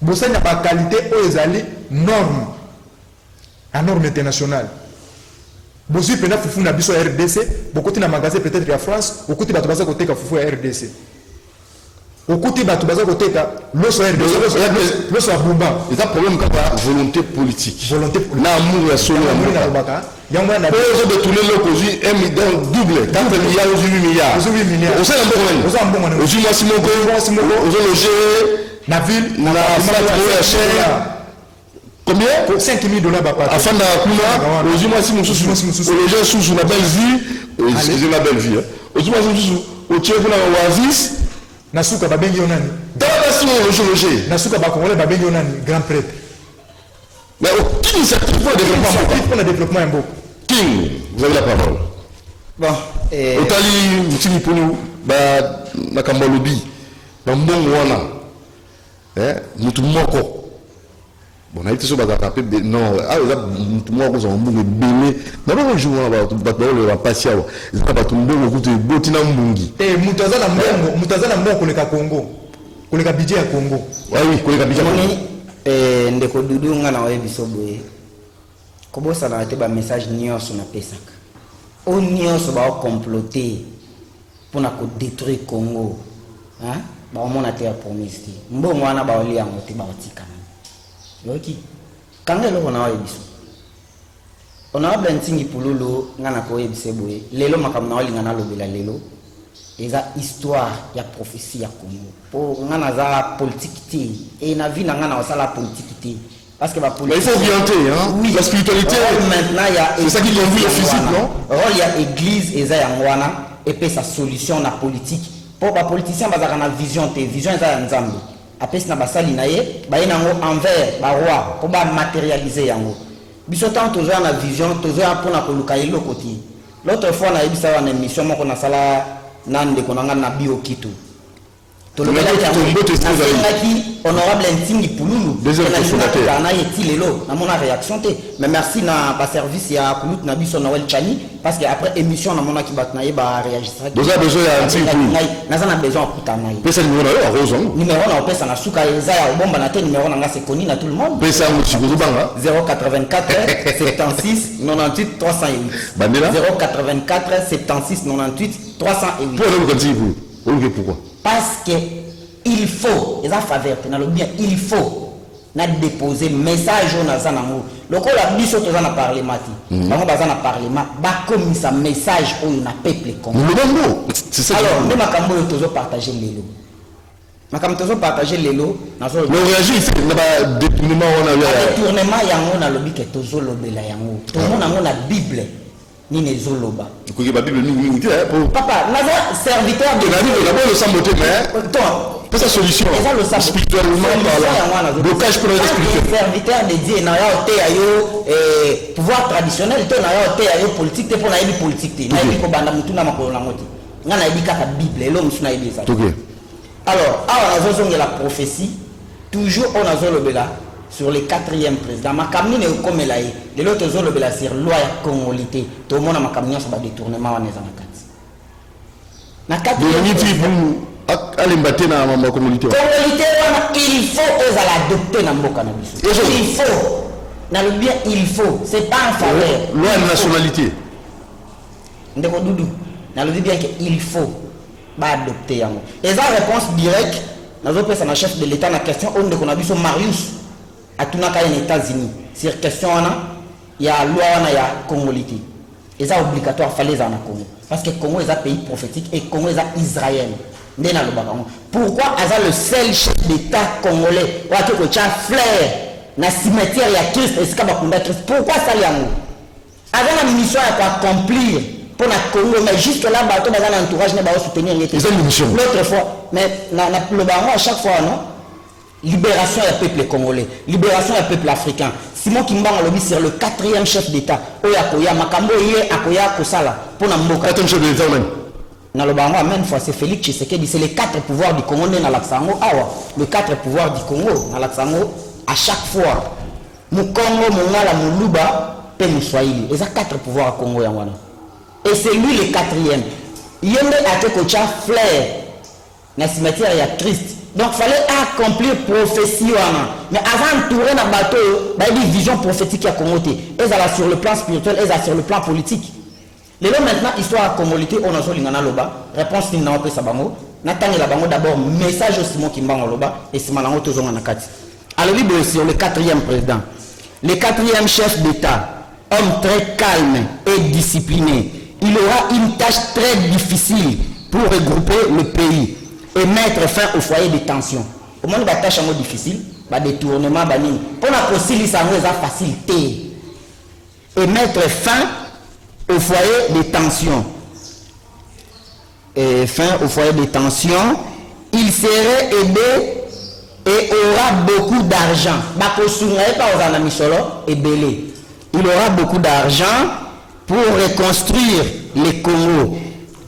Vous savez pas qualité aux alliés normes, à norme internationale. Vous savez peut-être foufou na biso RDC. Beaucoup de magasin peut-être en France. Beaucoup de batubaza côté ka foufou RDC. Beaucoup de batubaza côté ka l'os RDC. L'os à Bumba. Il y a un problème comme volonté politique. Volonté politique. L'amour est solo. Il y a un moyen de tourner le causu, double, 4 milliards, 8 milliards. On sait un bon moment. Aujourd'hui, moi, si mon go, on loger la ville, combien 5 000 $. Afin de aujourd'hui, moi, si mon sous, on loger sous la belle vie, excusez la belle vie. Aujourd'hui, moi, si on tient pour la oasis, Nasuka Babengi Onani. Dans la si on loger. Nasuka Bakongole Babengi Onani, grand prêtre. Mais aucune initiative pour le développement un beau. King, vous avez la parole. Bon. Otali, Mutini Poulou, Nakamba Lobby, Bambon Wana, Mutumoko. Bon, on a été sur Bazakapé, non, Mutumoko, on a belé. D'abord, on joue à Passia, ils n'ont pas tombé au bout de Botina Mungi. Et Mutazana Moko, le Congo, le Kabidja Congo. Oui, le Kabidja Congo. Ndeko dudu nga na webiso boye kobosa na te ba message nyonso na pesaka o nyonso ba comploter pour na ko détruire Congo hein ba mona te ya promise mbongo wana ba oli yango te ba otika yoki kangelo na webiso ona ba ntingi pululu nga na ko webise boye lelo makamna oli nga na lobela lelo eza histoire ya prophétie ya Congo pour ngana za politique et na vie ngana osala politique parce que la politique il faut orienter hein oui la spiritualité maintenant il y a c'est ça qui conduit le physique non rôle ya église eza ya ngwana et puis sa solution na politique pour ba politicien bazaka na vision eza ya nzambe apesi na basali na ye ba yenango envers ba roi pour ba matérialiser yango biso tant toujours na vision toujours pour na koluka eloko ti l'autre fois na ebisa wana émission moko na sala nande konanga na bio kitu tolobela ki honorable Ntingi Pululu na yeti lelo na mona réaction te mais merci na ba service ya kulut na biso Noël Chani parce que après émission na mona ki bat na yeba réagir vous avez besoin ya Ntingi Pululu na besoin kuta na pesa numéro na rose numéro na pesa na suka eza ya bomba na te numéro na ngase koni na tout le monde pesa mo sikozo banga 084 76 98 308 bandela 084 76 98 308 pourquoi parce que il faut les affaires dans le bien il faut na déposer message au nazanango lokola biso toza na parlement bango baza na parlement ba komisa message au na peuple congolais c'est ça alors nous makambo yo tozo partager lelo makambo tozo partager lelo nazo le réagir na ba détournement on a eu détournement yango na lobi ke tozo lobela yango to mona ngona bible ni nezoloba ko ba bible ni papa naza serviteur de la bible d'abord le samboté mais pour sa solution spirituellement parlant blocage pour la spiritualité serviteur de Dieu na ya te ayo pouvoir traditionnel te na ya te ayo politique te pour na yebi politique te na yebi ko banda mutuna makolo na ngoti nga na yebi kaka bible elo musuna yebi ça alors awa nazo la prophétie toujours on azolobela sur le 4e président makamni ne komela ye de l'autre zolobela sur loi ya congolité to mona makamni so ba détournement wana za na 4e allez mbater na ma communauté il faut aux adopter na mboka na biso il faut na le bien il faut c'est pas en faveur loi de nationalité ndeko dudu na le bien que il faut ba adopter yango et ça réponse directe nazo pesa na chef de l'état na question on ndeko na biso Marius atunaka aux États-Unis sur question wana ya loi wana ya congolité et ça obligatoire fallait ça na Congo parce que Congo est un pays prophétique et Congo est Israël. Pourquoi Aza le seul chef d'État congolais ou à tout flair na cimetière ya Christ et Christ pourquoi ça l'yango Aza la mission à accomplir pour la Congo mais juste là bateau dans l'entourage ne va soutenir l'autre fois mais na le baron à chaque fois non libération du peuple congolais, libération du peuple africain. Simon Kimbangu lobby sur le 4e chef d'État. Oya koya makambo ye akoya kosala pour na mboka. 4e chef d'État même. Na le bango même fois c'est Félix Tshisekedi, c'est les 4 pouvoirs du Congo na l'Aksango awa. Le 4 pouvoirs du Congo na l'Aksango à chaque fois. Mukongo, Mongala, Muluba, pe Muswahili. Et ça 4 pouvoirs au Congo yangwana. Et c'est lui le 4e. Yende atekocha flair na cimetière ya triste. Donc il fallait accomplir prophétie. Mais avant de tourner dans le bateau, il y a une vision prophétique à Congo. Elles sont sur le plan spirituel, elles sont sur le plan politique. Les lois maintenant, histoire à Congolité, on a Lingana Loba, réponse Nina Ope Sabango, Nathan la Bango d'abord, message au Simon Kimbango Loba, et Simanango Tozonga Nakati. Alors, libre sur le 4e président, le 4e chef d'État, homme très calme et discipliné, il aura une tâche très difficile pour regrouper le pays et mettre fin au foyer de tension. Au moment où la tâche est difficile, le détournement, pour la possibilité, ça va faciliter. Et mettre fin au foyer de tension. Et fin au foyer de tension, il serait aidé et aura beaucoup d'argent. Il aura beaucoup d'argent pour reconstruire les Congo,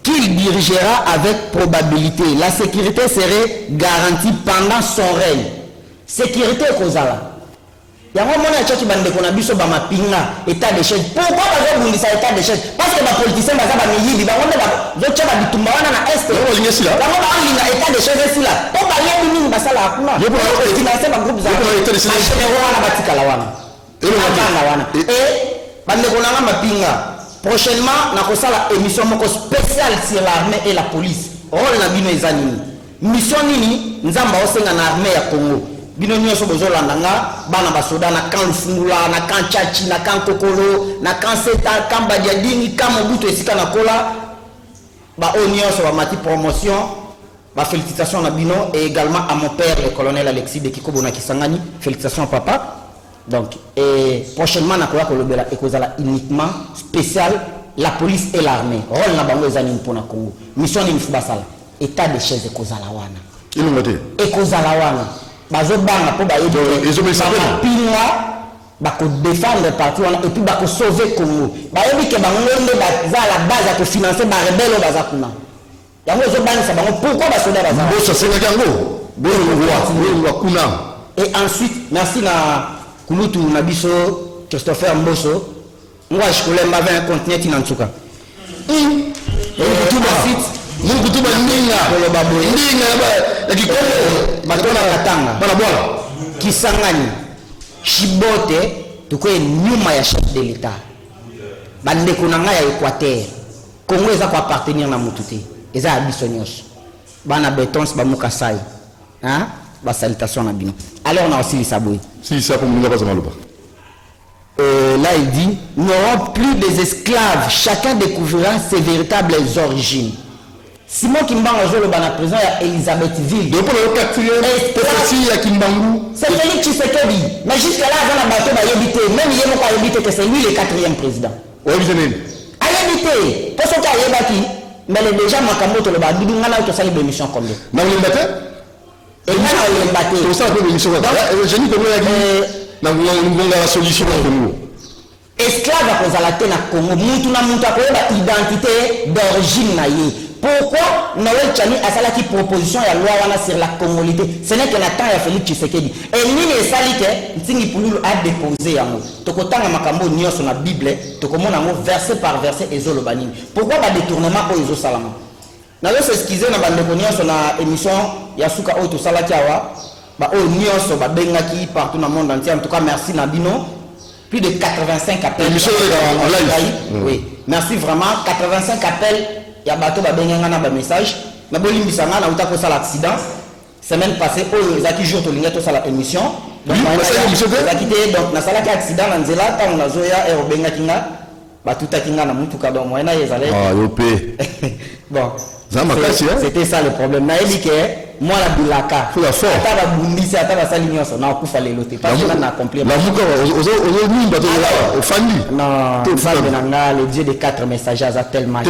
qu'il dirigera avec probabilité. La sécurité serait garantie pendant son règne. Sécurité Kozala. Il y a un moment où on a vu état de chaise. Pourquoi on a vu état de chaise? Parce que les politiciens ont dit qu'ils ont dit état de chaise. Prochainement, nous allons une émission spéciale sur l'armée et la police. Rôle na bino ezanini. Mission nini nzamba osenga na armée ya Congo. Bino nyoso bozolanda nga bana basoda na kan Fungula, na kan Chachi, na kan Kokolo, na kan Seta, kan Badiadini, kan Mobutu esika na kola. Ba onyoso ba mati promotion. Ba félicitations à bino et également à mon père le colonel Alexis de Kikobo na Kisangani. Félicitations papa. Donc, et prochainement, nous allons uniquement spécial la police et l'armée. Rôle na bango ezani mpona Congo. Mission ni mfubasala. État de chaise ekozalawana. Ekozalawana. Bazo banga po ba yedo. Pinga bako défendre parti wana et puis bako sauver Congo. Ba yebi ke bango nde baza la base pour financer ba rebelle baza kuna. Yango zo banga sa bango pourquoi ba soda baza. Bosa c'est yango. Bosa kuna. Et ensuite, merci na Kulutu Nabiso, Christopher Mboso, moi je voulais m'avoir un continent inantuka. Kisangani, Chibote, tukwe nyuma ya chef de l'État. Bande kunanga ya Équateur. Congo eza kwa appartenir na mutute. Eza abisonyos. Bana betons ba mukasai. Hein? Salutation à Bino. Alors on a aussi les saboués. Si ça pour nous pas maloba. Là il dit nous n'aurons plus des esclaves, chacun découvrira ses véritables origines. Simon Kimbangu le bana président à Elisabethville. Donc pour le 4e prophétie à Kimbangu. C'est Félix Tshisekedi. Mais jusqu'à là avant la bateau va éviter, même il n'y a pas éviter que c'est lui le 4e président. Oui, je n'ai. À éviter. Pour ce cas il y a qui mais déjà Makamoto le bas Doudou ngana to sali émission comme ça. Dans le matin et là on est battu. Tout ça pour l'émission. Je dis que nous la solution pour nous. Esclave à cause de la terre na Congo, mutu na mutu akoyeba identité d'origine na ye. Pourquoi Noël Tchani a sala qui proposition ya loi wana sur la congolité? Ce n'est que la temps ya Félix Tshisekedi. Et nini esali ke ntingi pululu a déposé yango. Tokotanga makambo nyonso na Bible, tokomona ngo verset par verset ezoloba nini. Pourquoi ba détournement o ezo salama? Na yo s'excuser na bande ko nyonso na émission ya suka o to sala kiawa. Ba o nyonso ba bengaki partout dans le monde entier. En tout cas merci na bino. Plus de 85 appels. En live. Oui. Merci vraiment. 85 appels. Il y a bateau un message. Mais bon, il y a un accident. Semaine passée, ils ont toujours la émission. Donc, ils ont quitté. Donc, il y a un accident. Ils ont bon, c'était ça le problème. Moi la bilaka. Faut la force. Ata ba bundisi ata ba sali nyonso na okufa lelo te. Parce que na accomplir. La muka aux bateau au famille. Non, famille nanga le Dieu des 4 messagers a tellement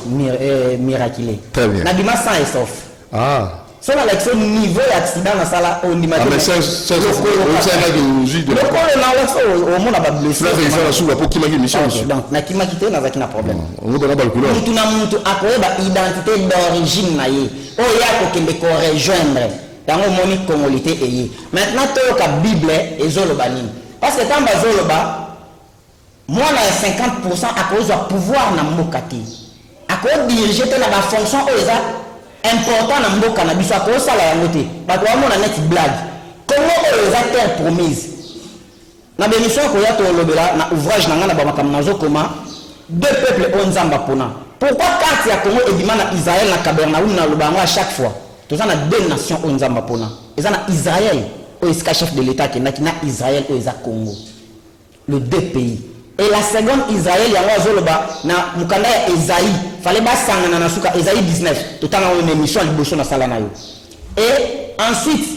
miraculé. Très bien. Na bima sans et sauf. Ah. C'est là que niveau d'accident dans ça là, on dit mais ça c'est là que juste de le col au monde a pas blessé. Là il faut la souba pour qui m'a mission. Donc na qui m'a quitté na avec na problème. On va pas le couleur. Mutu na mutu akoye ba identité d'origine na ye. O ya ko kembe ko rejoindre. Yango moni congolité eye. Maintenant to ka Bible ezoloba nini? Parce que quand bazoloba moi na 50% à cause du pouvoir na mbokati. À cause diriger te na ba fonction o eza important na mboka na biso ko sala yango te bato wa mona net blague comment les acteurs promise na bémission ko ya to lobela na ouvrage na ngana ba makambo nazo koma deux peuples onzamba pona pourquoi carte ya Congo edima na Israël na Capernaum na lobango à chaque fois to za na deux nations onzamba pona eza na Israël o iska chef de l'état qui na Israël o eza Congo le deux pays et la seconde Israël yango azoloba na mukanda ya Esaïe fallait pas sangana na suka Esaïe 19 totanga une émission liboso na sala na yo et ensuite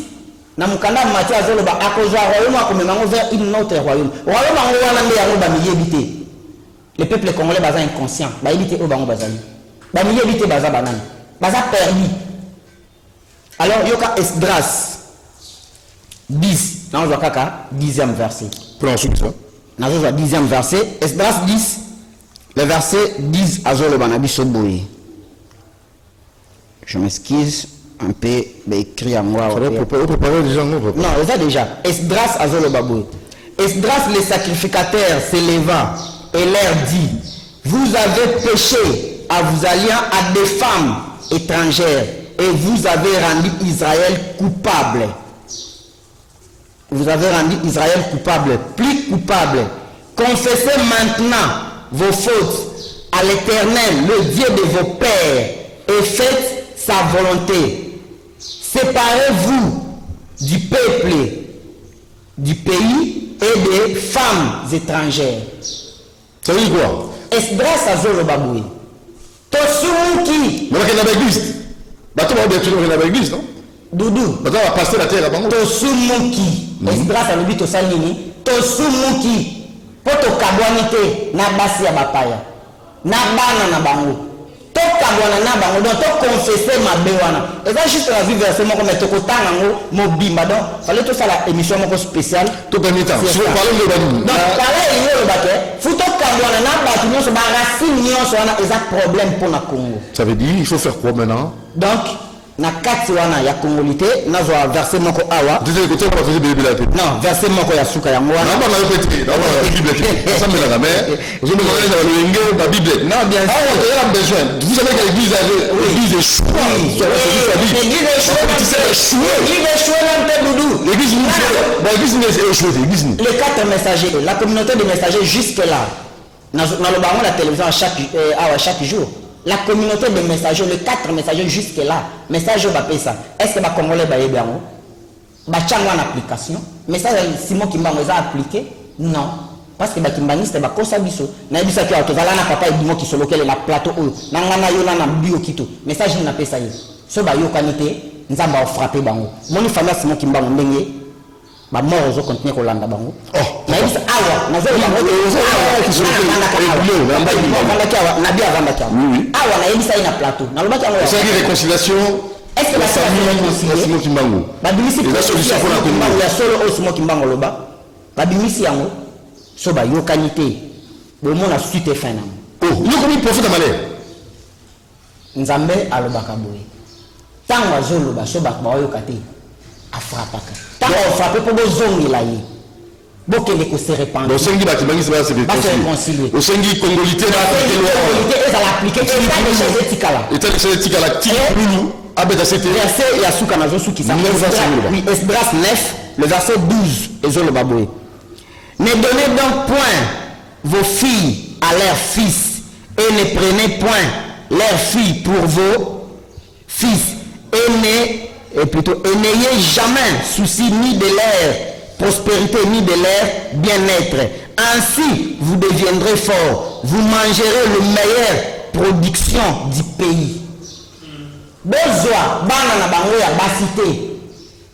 na mukanda Matthieu azoloba akozwa royaume akomemango vers une autre royaume ango wana nde yango ba miyebité les peuples congolais baza inconscient ba yebité o bango bazali ba miyebité baza banani baza permis alors yoka Esdras 10 na on kaka 10e verset pour ensuite ça na zo 10e verset Esdras 10 le verset 10 azolo banabiso boye. Je m'excuse un peu d'écrire à moi. Non, déjà. Esdras azolo baboye. Esdras le sacrificateur s'éleva et leur dit: vous avez péché en vous alliant à des femmes étrangères et vous avez rendu Israël coupable. Vous avez rendu Israël coupable, plus coupable. Confessez maintenant vos fautes à l'Éternel, le Dieu de vos pères, et faites sa volonté. Séparez-vous du peuple, du pays et des femmes étrangères. Ça veut dire quoi? Esdras azolo baboui. Tosumuki. Mais on a l'église. Bateau va bien tuer l'église, non? Doudou. Bateau va passer la terre là-bas. Tosumuki. Esdras a l'obit au salini. Tosumuki. Poto kabwanite na basi ya bapaya na bana na bango to kabwana na bango donc to confesser mabe wana eza juste la vie verset moko mais to kotanga ngo mobimba donc fallait to ça la émission moko spéciale to gagner temps si on parle de bani donc kala yelo bake futo kabwana na batu nyonso ba racine nyonso wana eza problème pour na Congo. Ça veut dire il faut faire quoi maintenant? Donc na kati wana ya congolité nazo verset moko awa désolé côté on va faire bébé là non verset moko ya suka ya ngwana non pas la répéter dans la bible ça me la mais je me connais dans le lingue la bible non bien sûr on a besoin vous savez que l'église l'église est chouée l'église est chouée l'église les quatre messagers la communauté de messagers jusque là dans le baron la télévision à chaque jour. La communauté de messagers, les 4 messagers jusque là, message bapesa. Est-ce que les Congolais ba yebango? Ba chango en application. Message Simon Kimbango a appliqué? Non. Parce que ba kimbaniste ba kosa biso. Na bisa ki autovala na papa edimo ki solo kele na plateau oyo. Na ngana yo na bio kito. Message na pesa ye. So ba yo kanite nzamba o frapper bango. Moni famille Simon Kimbango ndenge ba mort zo continuer ko landa bango. Oh, na bisa awa na zo bango awa na yebisa ina plateau na lobaki yango c'est une réconciliation. est-ce que la Simon Kimbango babimisi la solution pour la Kimbango ya solo Simon Kimbango loba babimisi yango so ba yokani te bomona suite fin na oh yo komi prophète malais nzambe alobaka boye tango azoloba so ba yokate afrapaka tango frappe po bozongela ye bokende ko se répandre donc sengi ba kibangi c'est réconcilier au sengi congolité na congolité est à l'appliquer et ça les etikala ti lulu abeta c'était verset ya suka na zo suki ça oui Esdras 9 le verset 12 ezolo baboye ne donnez donc point vos filles à leurs fils et ne prenez point leurs filles pour vos fils et n'ayez jamais souci ni de leur prospérité ni de leur bien-être. Ainsi, vous deviendrez fort. Vous mangerez le meilleur production du pays. Besoin bana na bango ya basité.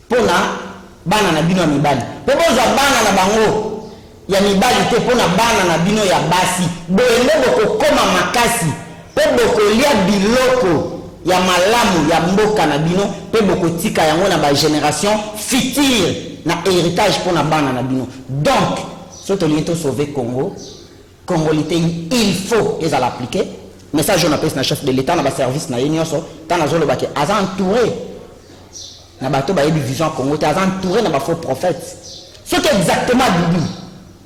Pona bana na bino mibali. Po besoin bana na bango ya mibali te pona bana na bino ya basi. Boyende boko koma makasi. Po boko lia biloko ya malamu ya mboka na bino pe bokotika yango na ba génération future na héritage pour na bana na bino. Donc ce que nous sauver Congo, Congolité, il faut les appliquer. Message on appelle na chef de l'état na ba service na yenyoso, tant na zolo baki aza entouré na bato ba vision Congo, aza entouré na ba faux prophètes. Ce qui est exactement Dudu.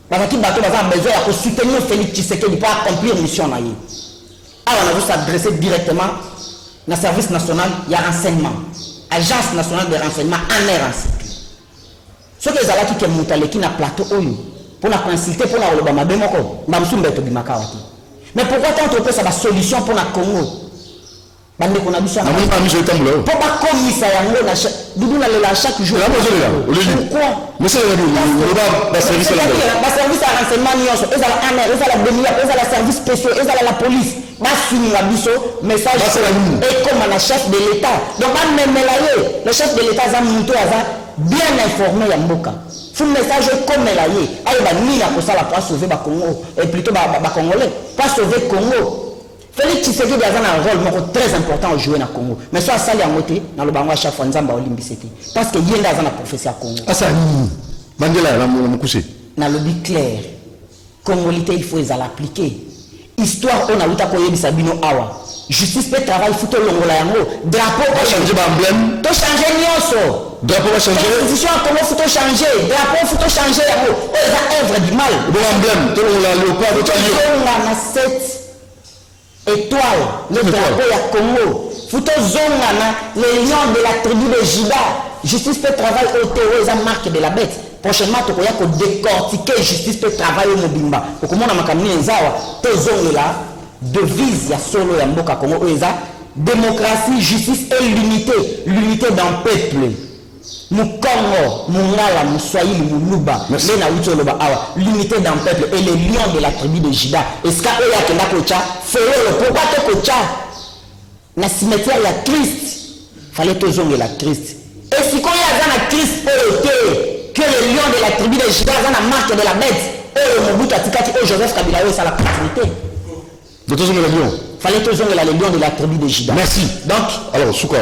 Parce que bato baza besoin de soutenir Félix Tshisekedi pour accomplir mission na ye. Alors on a vu s'adresser directement na service national ya renseignement, agence nationale de renseignement en air ainsi. Ce que ezala ki mutaleki na plateau oyo pour la consulter pour la olobama bemoko na msumbeto bimakawati. Mais pourquoi tant on peut ça la solution pour la Congo? Bande qu'on a vu ça. Pour pas comme ça yango na Dudu na lela chaque jour. Pourquoi? Monsieur le service à renseignement nyonso, ezala en air, ezala bemia, ezala service spéciaux, ezala la police. Basuni la biso message et comme la chef de l'État. Donc même le chef de l'État a monté bien informé ya mboka. Fou message comme la yé. Aïe ba ni la pour ça la pour sauver ba Congo et plutôt ba Congolais, pas sauver Congo. Félix Tshisekedi a un rôle très important à jouer dans le Congo. Mais soit ça y a moté dans le bango à chaque fois nzamba olimbisete parce que yenda za na prophétie à Congo. Asa ni Mandela la mo coucher. Na le dit clair. Congolité il faut les appliquer. Histoire on a uta ko yebisa bino awa. Justice peut travail futo longola yango. Drapeau va changer ba emblème. To changer nyonso. Drapeau va changer. Constitution comment futo changer. Drapeau futo changer yango. Ça œuvre du mal. Bon emblème to longola léopard to lion. On a 7 étoiles le drapeau ya Congo. Futo zonga na les lions de la tribu de Juda. Justice peut travail au terreau ça marque de la bête. Prochainement tu koya ko décortiquer justice peut travail au mobimba. Comment na makamini nzawa to zonga là devise ya solo ya mboka Congo oza démocratie, justice et l'unité d'un peuple. Mukongo, Mungala, Muswahili, Muluba, Lena Utoloba Awa, l'unité d'un peuple et les lions de la tribu de Juda. Est-ce qu'il y a quelqu'un kocha, pourquoi te kocha? Na cimetière ya Christ, fallait te zonger la Christ. Et si quand il y a un Christ que les lions de la tribu de Juda ont la marque de la bête, et le Mobutu Atikati, et Joseph Kabila, c'est la continuité. Fallait toujours les lions de la tribu de Juda. Merci. Donc, alors, Souka.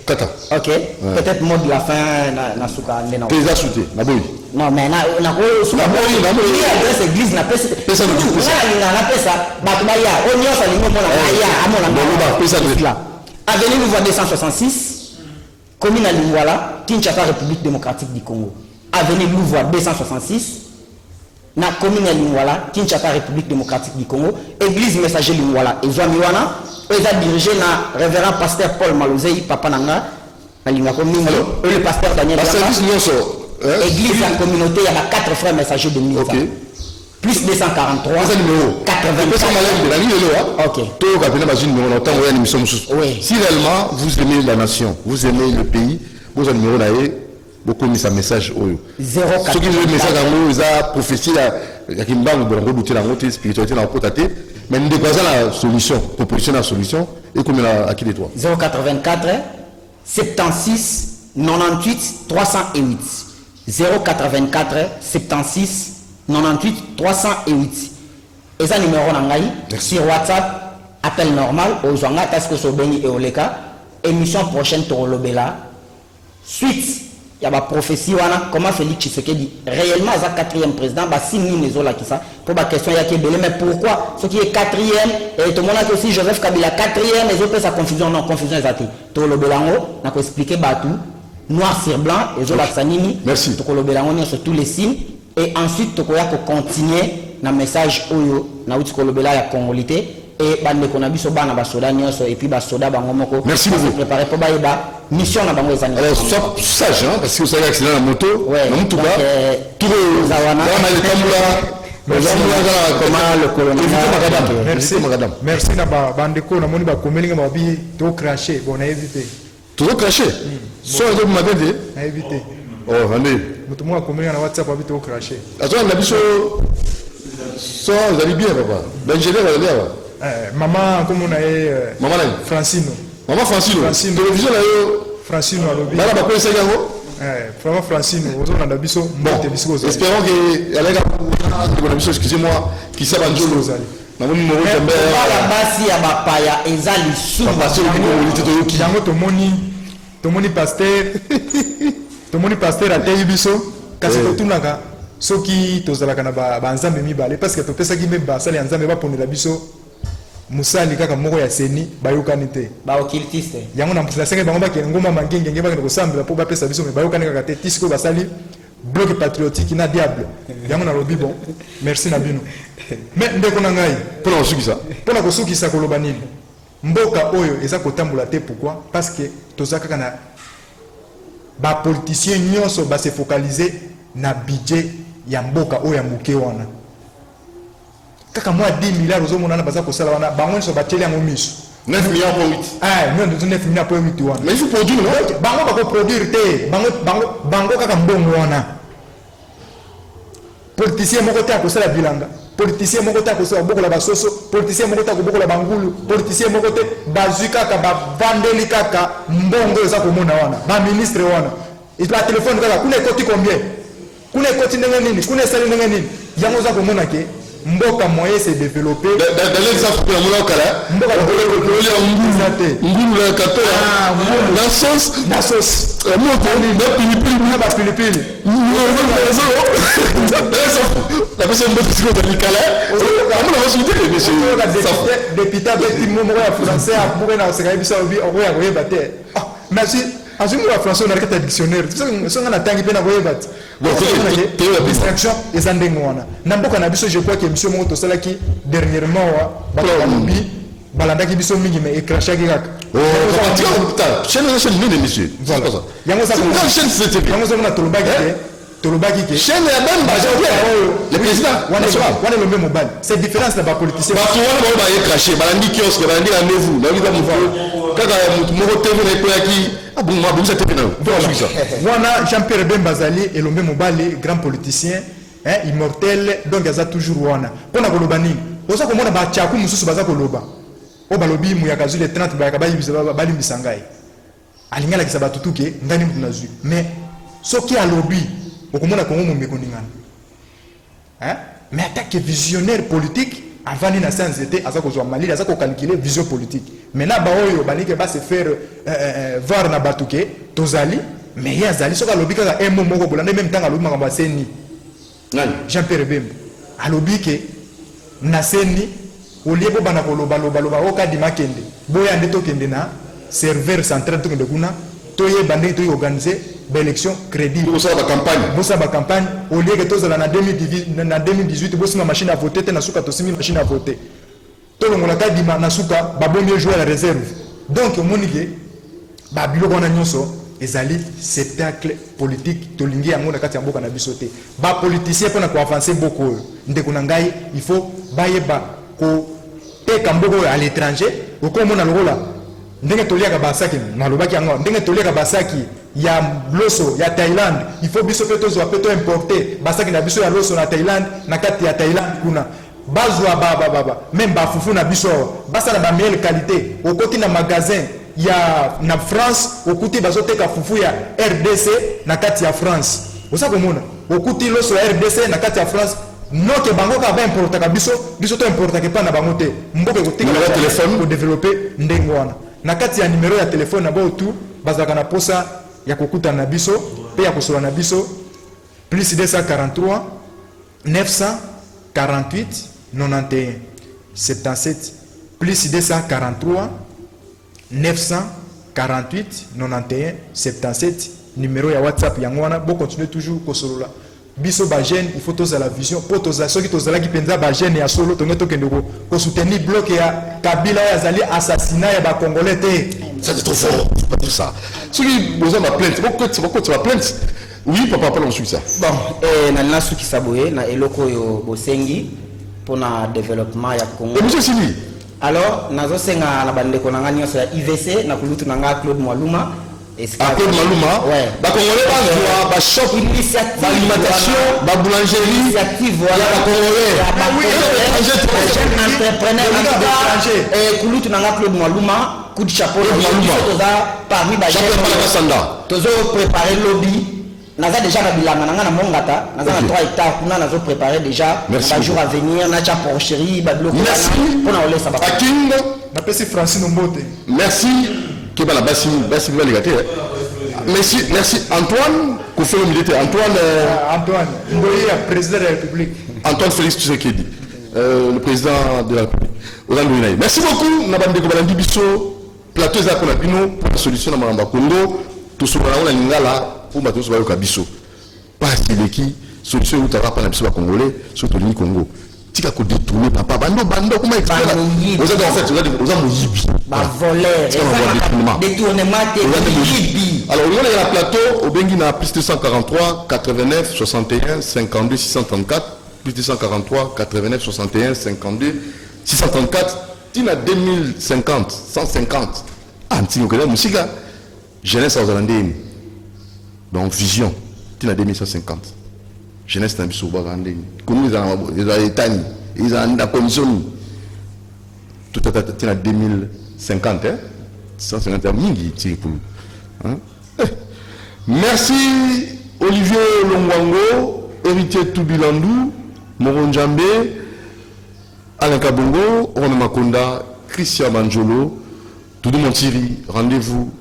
Tata. Ok. Ouais. Peut-être mot de la fin, na Souka. Pesa souté, na boy. Non, mais na Souka. Il y a des églises, na pesa. Pesa de tout. Na pesa. Batubaya. On y a ça, les mots, Avenue Louvois 266, commune à Lingwala, Kinshasa, République démocratique du Congo. Avenue Louvois 266. Na commune ya Lingwala, Kinshasa, République démocratique du Congo, église messager Lingwala, et Zouamiwana, ils ont dirigé na révérend pasteur Paul Malozei, papa nanga, na Lingako Mingo, et le pasteur Daniel Yama, église la communauté, il y a 4 frères messagers de Mingo. Okay. Plus 243, 80. Ok. Oui. Si réellement vous aimez la nation, vous aimez le pays, vous avez numéro là. Beaucoup mis un message au 0,4. Ce qui est le message en ils ont prophétie il y a qui m'a rebouté la montée spiritualité dans le potaté mais nous déposons la solution proposition la solution et comme à qui les toi 084 76 98 308 084 76 98 308 et ça numéro nangai sur WhatsApp appel normal aux gens parce que so beni et oleka émission prochaine Torolobela suite. Il y a ma prophétie, comment Félix Tshisekedi réellement est 4e président, bah si nous les là qui ça, pour ma question il y a qui mais pourquoi ce qui est 4e et tout le monde a aussi Joseph Kabila 4e, les autres ça confusion non confusion exacte. Tout le belango, n'a qu'à expliquer bah tout noir sur blanc, les autres sanini. Merci. Tout le belango sur tous les signes et ensuite tout le continuer dans message oyo na uti le bela ya congolité et bande qu'on a vu so bana ba soda nyonso et puis ba soda bango moko. Merci beaucoup. Préparer pour ba mission na bango ezani. Alors sois sage hein parce que vous savez accident la moto, ouais. Na mutuka tout zawana. Merci na bandeko na moni ba komelinga ba bi to cracher bon na éviter. To cracher. Soit de magade na éviter. Oh attendez. Mutu mo komelinga na WhatsApp ba bi to cracher. Attends na biso so vous allez bien papa. Benjele va aller. Maman comme on a maman Francino. Maman Francino. Télévision là yo Francino alobi. Bala ba ko senga ngo. Vraiment Francino, vous on a biso. Bon, espérons que Alega, excusez-moi, qui s'est vendu. kobala basi ya bapaya eza lisumu yango tomoni pasteur ateyi biso kasi totunaka soki tozalaka na banzambe mibale parce que topesaki mpe basali ya nzambe baponela biso musali kaka moko ya seni bayokani te baoccultiste yango nasengai bango bakende ngomba mangengenge bakende kosambela mpo bapesa biso me bayokani kaka te ti sikoyo basali bloc patriotique na diable yango nalobi bon merci na bino me ndeko na ngai mpona kosukisa koloba nini mboka oyo eza kotambola te pourquoi parce que toza kaka na bapoliticien nyonso base focaliser na budget ya mboka oyo ya moke wana kaka mwa 10 milliards ozomonana baza kosala wana bango nyonso batieli yango miso 9 milliards pour 8. Ah, 9 milliards pour 8 wana. Mais il faut produire, non? Bango bako produire te, bango kaka mbongo wana. Politicien moko te akosala bilanga, politicien moko te akosala bokola basoso, politicien moko te akobokola bangulu, politicien moko te bazwi kaka bavandeli kaka mbongo eza komona wana, ba ministre wana. Itla téléphone kaka kuna ekoti combien? Kuna ekoti ndenge nini? Kuna esali ndenge nini? Yango za komona ke mboka moyen s'est développé dans l'exemple ya mona kala mboka ngulu la kato na sauce moko ni na pilipili na ba pilipili la personne mboka siko de kala amuna basudi ke monsieur député petit momo ya français a pour na se kaibisa obi oya koyeba te merci azumi wa français on a rekata dictionnaire so ngana tangi pe na koyeba te bon la distraction eza ndenge wana na mboka na biso je crois que monsieur moko tosalaki dernièrement wa bakalobi balandaki biso mingi mais écrachaki kaka chaîne nini monsieur yango ça na tolobaki ke chaîne ya bamba le président wana le même mobile c'est différence na ba politicien ba to wana ba écraché balandi kiosque balandi rendez-vous na biza moko kaka mutu moko TV na ekoyaki abuma bumisa TV na wana Jean-Pierre Bemba Zali et le même mobile grand politicien immortel donc aza toujours wana pona koloba nini oza komona ba chaku mususu baza koloba o balobi muyaka zule 30 bayaka balimbisa ngai alingala kisa batutuke ngani mutu nazwi mais soki alobi okomona kongo momeko ningana mais attaque visionnaire politique avant na science était aza kozwa malili aza ko calculer vision politique maintenant ba oyo balike ba se faire voir na batuke tozali mais ya zali soka alobi kaka un mot moko bolanda même temps alobi makambo seni nani Jean-Pierre Bemba alobi ke na seni olie bo bana koloba loba o kadi makende boya ndeto kende na serveur central to kende kuna toye bande to organiser élection crédible pour ça la campagne au lieu que tous en 2018 bossima machine à voter te na suka to simi machine à voter to longola ka dima na suka ba bombe jouer la réserve donc monike ba biloko na nyonso ezali spectacle politique to lingi yango na kati ya mboka na biso te ba politicien pona ko avancer beaucoup ndeko na ngai il faut bayeba ko teka mboko à l'étranger okomona lokola ndenge toliaka basaki na lobaki yango ndenge toliaka basaki ya loso ya Thailand il faut biso peto zo peto importer basaki na biso ya loso na Thailand na kati ya Thailand kuna bazwa baba même ba fufu na biso basa na ba meilleure qualité okoti na magasin ya na France okuti bazoteka fufu ya RDC na kati ya France osa komona okuti loso ya RDC na kati ya France noke bango ka ba importer ka biso to importer ke pa na bango te mboke kotika na téléphone ko développer ndenge wana na kati ya numéro ya téléphone na bo tout bazaka na posa ya kokuta na biso pe ya kosola na biso plus 243 948 91 77 plus 243 948 91 77 numéro ya WhatsApp yango wana bo continuer toujours kosolola biso ba jeune il faut toza la vision pour toza soki tozala ki penza ba jeune ya solo tongeto kende ko soutenir bloc ya Kabila ya zali assassinat ya ba congolais te ça c'est trop fort pas tout ça celui besoin de plainte pourquoi tu vas plainte oui papa pas on suit ça bon na nina suki saboye na eloko yo bosengi pona développement ya Congo et monsieur Sylvie alors nazo senga na bandeko na ngani ya IVC na kulutu na nga Claude Mwaluma Claude Maluma, ba Congolais ba shop initiative alimentation, ba boulangerie initiative voilà ba Congolais entrepreneur et kulutu na nga Claude Mwaluma coup de chapeau Mwaluma toza parmi ba jeunes tozo préparer lobby naza déjà na bilanga nanga na mongata naza na 3 hectares kuna nazo préparer déjà les jours à venir na cha porcherie bablo pour na olesa ba Akinda na pesi Francine Mbote. merci que bala basi ba ligate. Merci Antoine Koufé militaire Antoine Ndoye président de la République. Antoine Félix Tshisekedi le président de la République. Merci beaucoup Nabande ko balandi biso plateau za ko na bino pour la solution na Mamba Congo tout ce qu'on a lingala pour bateau sur le biso pas qui solution où t'as pas na biso ba congolais surtout le Congo tika ko détourner papa bando comment expliquer vous êtes en fait vous êtes moyibi ba voleur détournement moyibi alors on est à la plateau au bengi na plus 243 89 61 52 634 plus 243 89 61 52 634 tina 2050 150 anti ko musica jeunesse aux Hollandais. Donc vision, tu as 2150. Jeunesse n'a pas de comme ils ont état, ils ont la commission. Tout à fait, tu as 2050, 150 000. Merci Olivier Longwango, héritier Toubilandou, Moron Djambe, Alain Kabongo, Romain Makonda, Christian Manjolo, Toudou Montiri. Rendez-vous